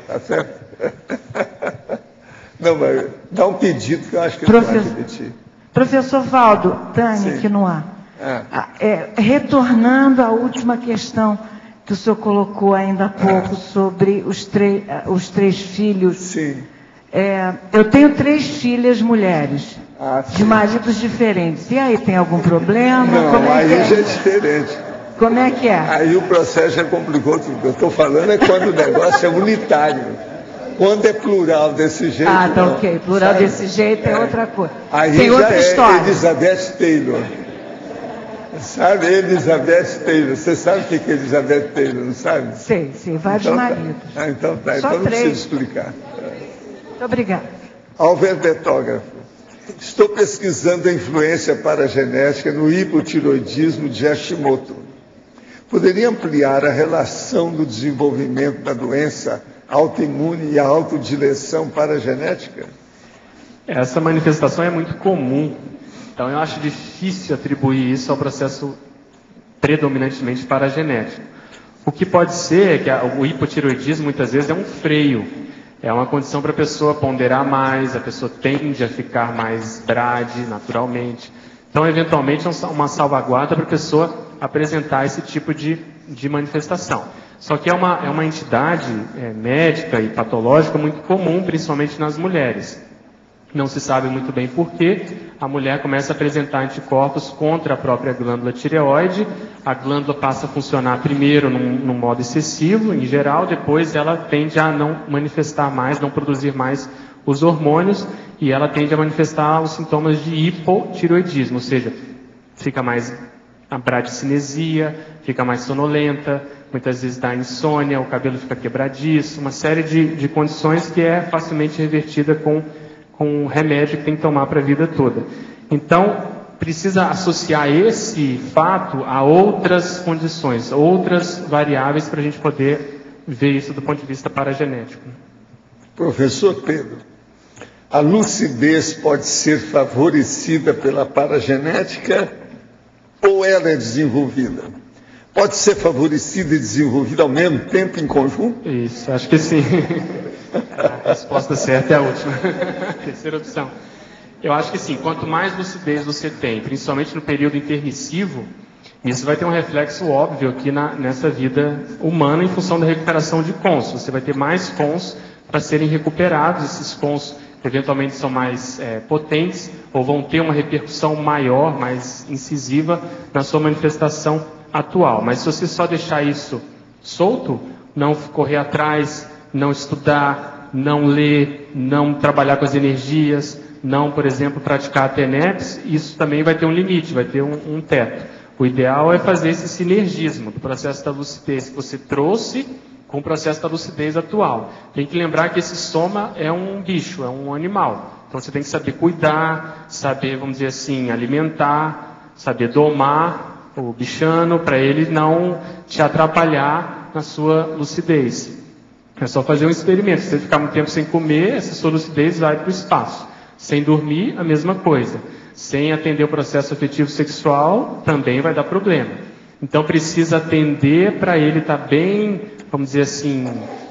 Tá certo? Não, mas dá um pedido que eu acho que ele vai repetir. Professor Valdo, Tânia, aqui no ar. Retornando à última questão que o senhor colocou ainda há pouco sobre os 3 filhos. Sim. Eu tenho 3 filhas mulheres, de maridos diferentes. E aí, tem algum problema? Não, aí já é diferente. Como é que é? Aí o processo já complicou tudo. Eu estou falando quando o negócio é unitário. Quando é plural desse jeito. Tá ok. Plural desse jeito é outra coisa. Aí tem já outra história. Elizabeth Taylor. Sabe, Elizabeth Taylor. Você sabe o que é Elizabeth Taylor, não sabe? Sei, vários maridos. Então tá. Então não preciso explicar. Muito obrigada. Albert Betógrafo. Estou pesquisando a influência paragenética no hipotiroidismo de Hashimoto. Poderia ampliar a relação do desenvolvimento da doença autoimune e a autodireção paragenética? Essa manifestação é muito comum. Então, eu acho difícil atribuir isso ao processo predominantemente paragenético. O que pode ser é que o hipotiroidismo, muitas vezes, é um freio. É uma condição para a pessoa ponderar mais, a pessoa tende a ficar mais brade naturalmente. Então, eventualmente, é uma salvaguarda para a pessoa apresentar esse tipo de manifestação. Só que é uma entidade médica e patológica muito comum, principalmente nas mulheres. Não se sabe muito bem por quê. A mulher começa a apresentar anticorpos contra a própria glândula tireoide. A glândula passa a funcionar primeiro num modo excessivo, em geral, depois ela tende a não manifestar mais, não produzir mais os hormônios e ela tende a manifestar os sintomas de hipotireoidismo, ou seja, fica mais a bradicinesia, fica mais sonolenta, muitas vezes dá insônia, o cabelo fica quebradiço, uma série de condições que é facilmente revertida com um remédio que tem que tomar para a vida toda. Então, precisa associar esse fato a outras condições, outras variáveis para a gente poder ver isso do ponto de vista paragenético. Professor Pedro, a lucidez pode ser favorecida pela paragenética ou ela é desenvolvida? Pode ser favorecida e desenvolvida ao mesmo tempo, em conjunto? Isso, acho que sim. A resposta certa é a última. Terceira opção. Eu acho que sim, quanto mais lucidez você tem, principalmente no período intermissivo, isso vai ter um reflexo óbvio aqui nessa vida humana em função da recuperação de cons. Você vai ter mais cons para serem recuperados, esses cons eventualmente são mais potentes ou vão ter uma repercussão maior, mais incisiva na sua manifestação atual. Mas se você só deixar isso solto, não correr atrás, não estudar, não ler, não trabalhar com as energias, não, por exemplo, praticar a TENEPS, isso também vai ter um limite, vai ter um teto. O ideal é fazer esse sinergismo do processo da lucidez que você trouxe com o processo da lucidez atual. Tem que lembrar que esse soma é um bicho, é um animal. Então você tem que saber cuidar, saber, vamos dizer assim, alimentar, saber domar o bichano para ele não te atrapalhar na sua lucidez. É só fazer um experimento. Se você ficar muito tempo sem comer, essa sua lucidez vai para o espaço. Sem dormir, a mesma coisa. Sem atender o processo afetivo sexual, também vai dar problema. Então precisa atender para ele estar bem, vamos dizer assim,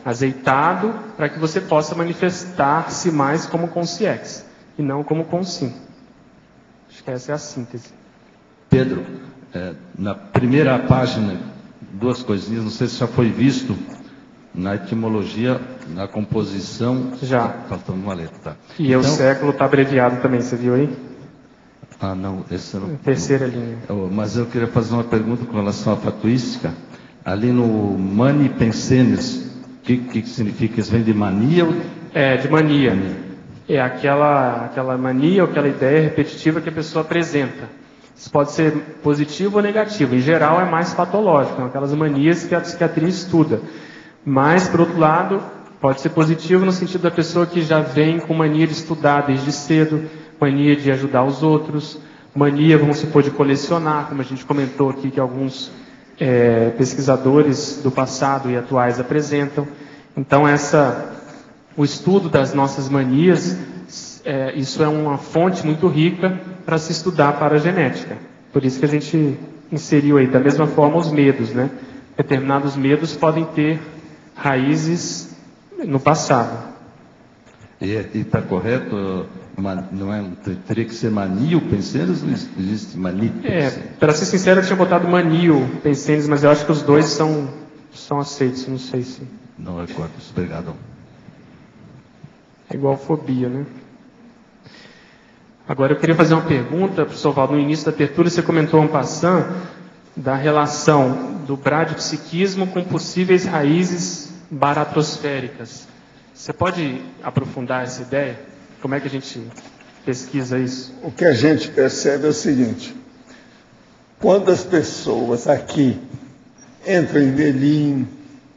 azeitado, para que você possa manifestar-se mais como consciex, e não como consim. Acho que essa é a síntese. Pedro, na primeira página, duas coisinhas, não sei se já foi visto, na etimologia, na composição... Já. Faltando uma letra, tá. E então, o século está abreviado também, você viu aí? Ah, não, esse não... Terceira linha. Mas eu queria fazer uma pergunta com relação à fatuística. Ali no mani pensenes, o que significa? Isso vem de mania? De mania. É aquela mania ou aquela ideia repetitiva que a pessoa apresenta. Isso pode ser positivo ou negativo. Em geral é mais patológico, aquelas manias que a psiquiatria estuda. Mas, por outro lado, pode ser positivo no sentido da pessoa que já vem com mania de estudar desde cedo, mania de ajudar os outros, mania, vamos supor, de colecionar, como a gente comentou aqui que alguns pesquisadores do passado e atuais apresentam. Então, o estudo das nossas manias, isso é uma fonte muito rica para se estudar para a genética. Por isso que a gente inseriu aí, da mesma forma, os medos, né? Determinados medos podem ter raízes no passado. E está correto? Teria que ser manio pensenes ou existe mani pensenes? Para ser sincero, eu tinha botado manio pensenes, mas eu acho que os dois são aceitos, não sei se... Não recordo, obrigado. É igual fobia, né? Agora eu queria fazer uma pergunta, professor Valdo. No início da tertúlia você comentou en passant da relação do bradipsiquismo com possíveis raízes baratrosféricas. Você pode aprofundar essa ideia? Como é que a gente pesquisa isso? O que a gente percebe é o seguinte: quando as pessoas aqui entram em delírio,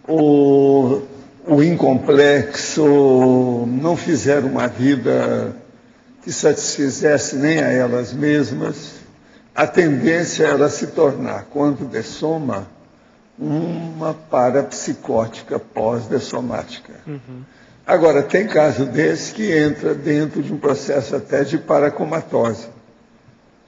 ou incomplexo, ou não fizeram uma vida que satisfizesse nem a elas mesmas, a tendência era se tornar, quando dessoma, uma parapsicótica pós-dessomática. Agora, tem caso desse que entra dentro de um processo até de paracomatose.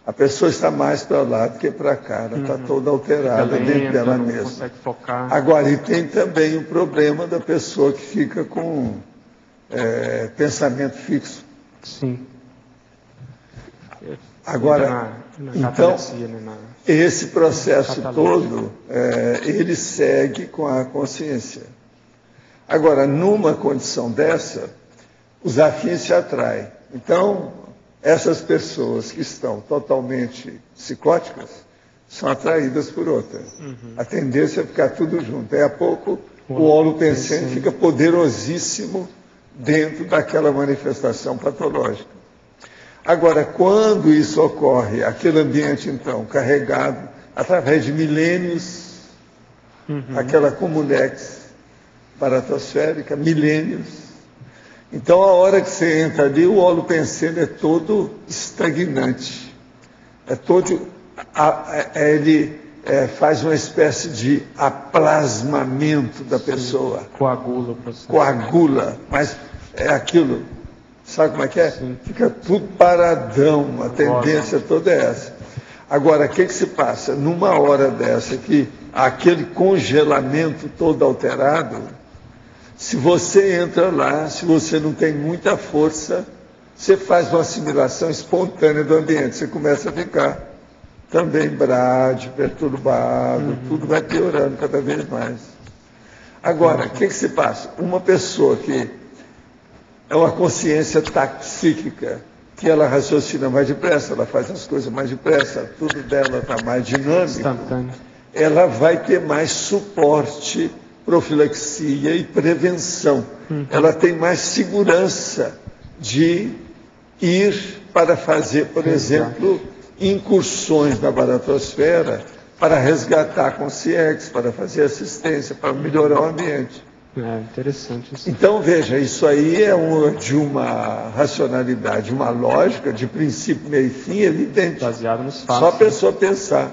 A pessoa está mais para lá do que para cá, ela está toda alterada dentro dela mesma. Consegue focar. Agora, e tem também o problema da pessoa que fica com pensamento fixo. Sim. Agora, então, esse processo todo, ele segue com a consciência. Agora, numa condição dessa, os afins se atraem. Então, essas pessoas que estão totalmente psicóticas são atraídas por outras. A tendência é ficar tudo junto. Daí a pouco, o holopensene fica poderosíssimo dentro daquela manifestação patológica. Agora, quando isso ocorre, aquele ambiente, então, carregado através de milênios, aquela comunex baratosférica, milênios. Então, a hora que você entra ali, o holopensene é todo estagnante. Ele faz uma espécie de aplasmamento da pessoa. Coagula o processo. Coagula, mas é aquilo. Sabe como é que é? Sim. Fica tudo paradão, a tendência toda é essa. Agora, o que se passa? Numa hora dessa que aquele congelamento todo alterado, se você entra lá, se você não tem muita força, você faz uma assimilação espontânea do ambiente, você começa a ficar também brádio, perturbado, tudo vai piorando cada vez mais. Agora, o que se passa? Uma pessoa que é uma consciência taxíquica, que ela raciocina mais depressa, ela faz as coisas mais depressa, tudo dela está mais dinâmico, ela vai ter mais suporte, profilaxia e prevenção. Ela tem mais segurança de ir para fazer, por exemplo, incursões na baratosfera para resgatar consciências, para fazer assistência, para melhorar o ambiente. É interessante isso. Então, veja, isso aí é de uma racionalidade, uma lógica de princípio, meio e fim evidente. Baseado nos fatos. Só a pessoa pensar.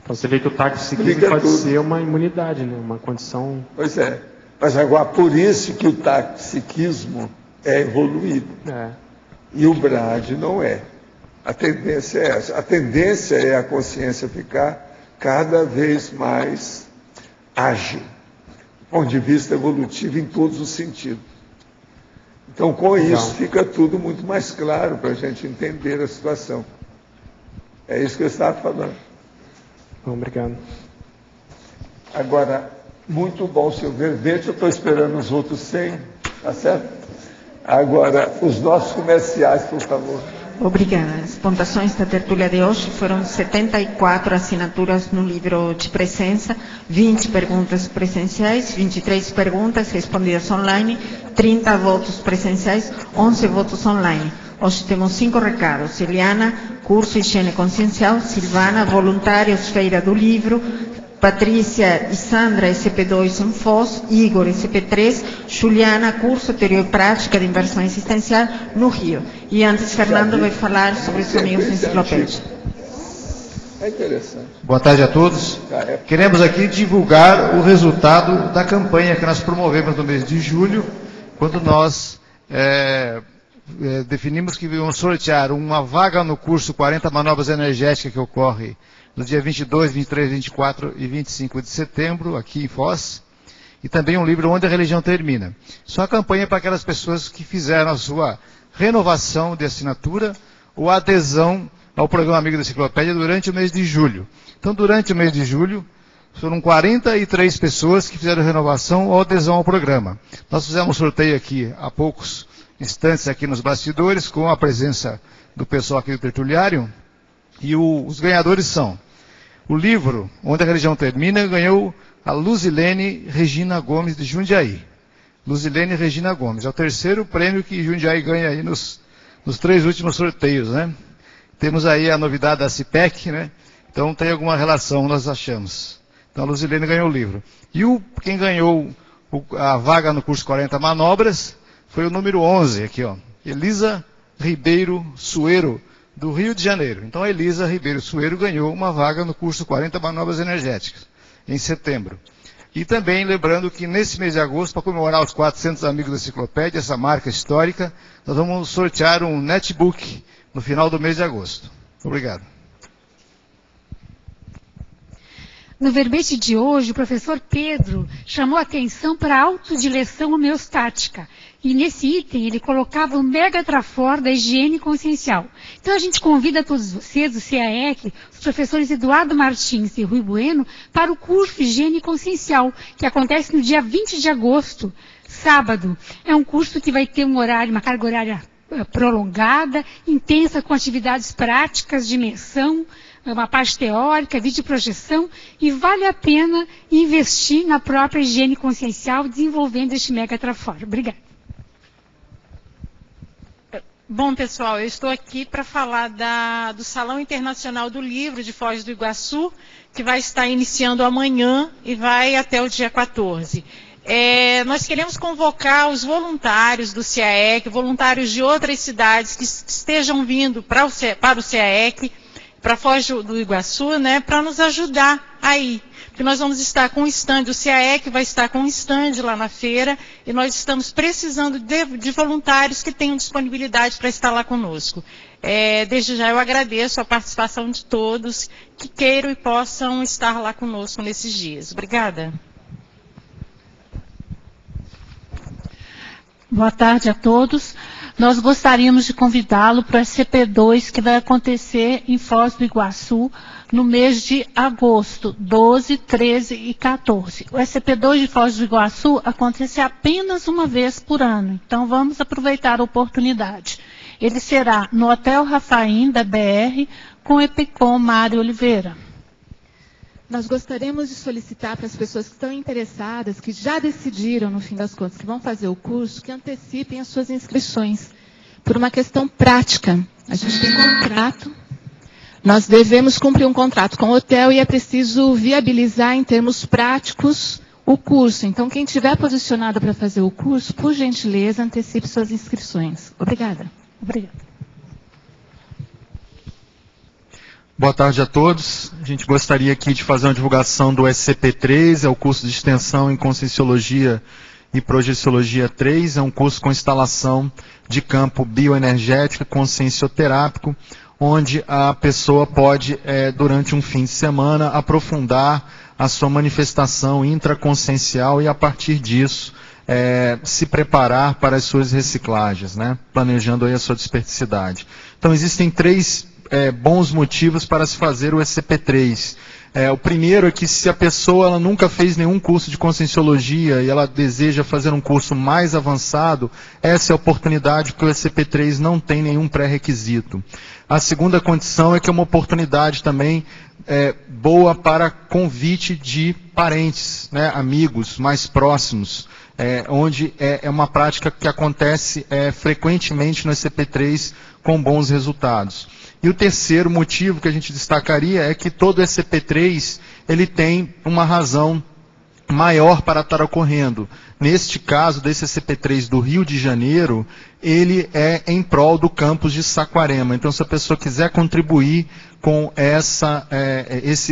Então você vê que o taxismo pode ser uma imunidade, né? Uma condição... Pois é. Mas agora, por isso que o taxiquismo é evoluído. E o BRAD não é. A tendência é essa. A tendência é a consciência ficar cada vez mais ágil, do ponto de vista evolutivo em todos os sentidos. Então, com isso, fica tudo muito mais claro para a gente entender a situação. É isso que eu estava falando. Obrigado. Agora, muito bom, Silveira. Deixa, eu estou esperando os outros 100, tá certo? Agora, os nossos comerciais, por favor. Obrigada. As pontuações da tertúlia de hoje foram 74 assinaturas no livro de presença, 20 perguntas presenciais, 23 perguntas respondidas online, 30 votos presenciais, 11 votos online. Hoje temos 5 recados. Eliana, curso Higiene Consciencial. Silvana, voluntários, Feira do Livro. Patrícia e Sandra, SP2 em Foz. Igor, SP3. Juliana, curso Teoria e Prática de Inversão Existencial no Rio. E antes, Fernando vai falar sobre os amigos da enciclopédia. É interessante. Boa tarde a todos. Queremos aqui divulgar o resultado da campanha que nós promovemos no mês de julho, quando nós definimos que íamos sortear uma vaga no curso 40 Manobras Energéticas que ocorre no dia 22, 23, 24 e 25 de setembro, aqui em Foz, e também um livro Onde a Religião Termina. Só a campanha para aquelas pessoas que fizeram a sua renovação de assinatura ou adesão ao programa Amigo da Enciclopédia durante o mês de julho. Então, durante o mês de julho, foram 43 pessoas que fizeram renovação ou adesão ao programa. Nós fizemos um sorteio aqui há poucos instantes aqui nos bastidores, com a presença do pessoal aqui do Tertuliário, e os ganhadores são: o livro Onde a Religião Termina ganhou a Luzilene Regina Gomes de Jundiaí. Luzilene Regina Gomes, é o terceiro prêmio que Jundiaí ganha aí nos 3 últimos sorteios, né? Temos aí a novidade da CIPEC, né? Então tem alguma relação, nós achamos. Então a Luzilene ganhou o livro. E quem ganhou a vaga no curso 40 Manobras foi o número 11 aqui, ó. Elisa Ribeiro Sueiro, do Rio de Janeiro. Então a Elisa Ribeiro Sueiro ganhou uma vaga no curso 40 Manobras Energéticas, em setembro. E também lembrando que nesse mês de agosto, para comemorar os 400 amigos da enciclopédia, essa marca histórica, nós vamos sortear um netbook no final do mês de agosto. Obrigado. No verbete de hoje, o professor Pedro chamou atenção para a autodileção homeostática. E nesse item ele colocava o mega trafor da higiene consciencial. Então a gente convida todos vocês, o CAEC, os professores Eduardo Martins e Rui Bueno, para o curso Higiene Consciencial, que acontece no dia 20 de agosto, sábado. É um curso que vai ter uma carga horária prolongada, intensa, com atividades práticas de imersão, uma parte teórica, videoprojeção, e vale a pena investir na própria higiene consciencial, desenvolvendo este mega trafor. Obrigada. Bom, pessoal, eu estou aqui para falar do Salão Internacional do Livro de Foz do Iguaçu, que vai estar iniciando amanhã e vai até o dia 14. Nós queremos convocar os voluntários do CAEC, voluntários de outras cidades que estejam vindo para o CAEC, para Foz do Iguaçu, né, para nos ajudar aí. Porque nós vamos estar com um stand, o CAEC vai estar com um stand lá na feira, e nós estamos precisando de voluntários que tenham disponibilidade para estar lá conosco. Desde já eu agradeço a participação de todos que queiram e possam estar lá conosco nesses dias. Obrigada. Boa tarde a todos. Nós gostaríamos de convidá-lo para o SCP-2, que vai acontecer em Foz do Iguaçu, no mês de agosto, 12, 13 e 14. O SCP-2 de Foz do Iguaçu acontece apenas uma vez por ano, então vamos aproveitar a oportunidade. Ele será no Hotel Rafaim, da BR, com o EPICOM Mário Oliveira. Nós gostaríamos de solicitar para as pessoas que estão interessadas, que já decidiram, no fim das contas, que vão fazer o curso, que antecipem as suas inscrições. Por uma questão prática. A gente tem contrato, nós devemos cumprir um contrato com o hotel e é preciso viabilizar em termos práticos o curso. Então, quem estiver posicionado para fazer o curso, por gentileza, antecipe suas inscrições. Obrigada. Obrigada. Boa tarde a todos. A gente gostaria aqui de fazer uma divulgação do SCP-3, é o curso de extensão em Conscienciologia e Projeciologia 3, é um curso com instalação de campo bioenergético consciencioterápico, onde a pessoa pode, durante um fim de semana, aprofundar a sua manifestação intraconsciencial e, a partir disso, se preparar para as suas reciclagens, né? Planejando aí a sua desperticidade. Então, existem três bons motivos para se fazer o SCP-3. O primeiro é que se a pessoa ela nunca fez nenhum curso de Conscienciologia e ela deseja fazer um curso mais avançado, essa é a oportunidade, porque o SCP-3 não tem nenhum pré-requisito. A segunda condição é que é uma oportunidade também boa para convite de parentes, né, amigos mais próximos, onde é uma prática que acontece frequentemente no SCP-3 com bons resultados. E o terceiro motivo que a gente destacaria é que todo SCP-3 ele tem uma razão maior para estar ocorrendo. Neste caso, desse SCP-3 do Rio de Janeiro, ele é em prol do campus de Saquarema. Então, se a pessoa quiser contribuir com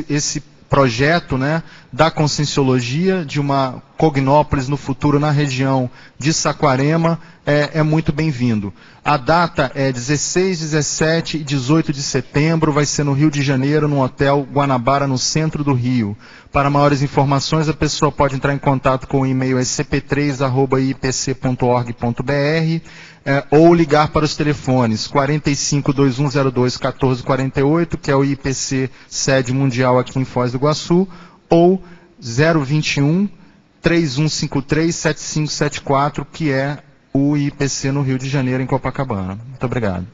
esse projeto, né, da Conscienciologia, de uma Cognópolis no futuro na região de Saquarema, é muito bem-vindo. A data é 16, 17 e 18 de setembro, vai ser no Rio de Janeiro, no Hotel Guanabara, no centro do Rio. Para maiores informações, a pessoa pode entrar em contato com o e-mail scp3@ipc.org.br ou ligar para os telefones 45-2102-1448, que é o IPC sede mundial aqui em Foz do Iguaçu, ou 021-3153-7574, que é o IPC no Rio de Janeiro, em Copacabana. Muito obrigado.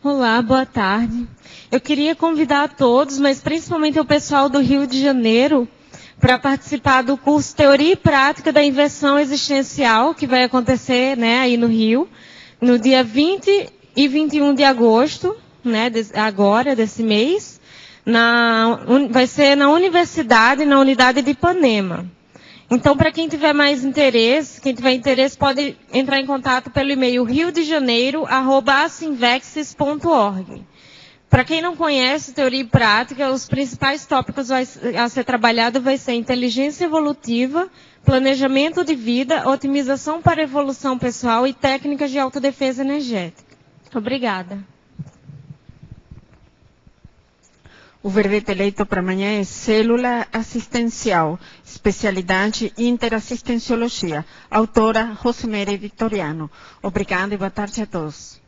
Olá, boa tarde. Eu queria convidar a todos, mas principalmente o pessoal do Rio de Janeiro, para participar do curso Teoria e Prática da Inversão Existencial, que vai acontecer, né, aí no Rio, no dia 20 e 21 de agosto, né, agora, desse mês, vai ser na universidade, na unidade de Ipanema. Então, para quem tiver mais interesse, pode entrar em contato pelo e-mail riodejaneiro@asinvexis.org. Para quem não conhece teoria e prática, os principais tópicos a ser trabalhado vai ser inteligência evolutiva, planejamento de vida, otimização para evolução pessoal e técnicas de autodefesa energética. Obrigada. O verbete eleito para amanhã é Célula Assistencial, especialidade Interassistenciologia, autora Rosemary Vitoriano. Obrigada e boa tarde a todos.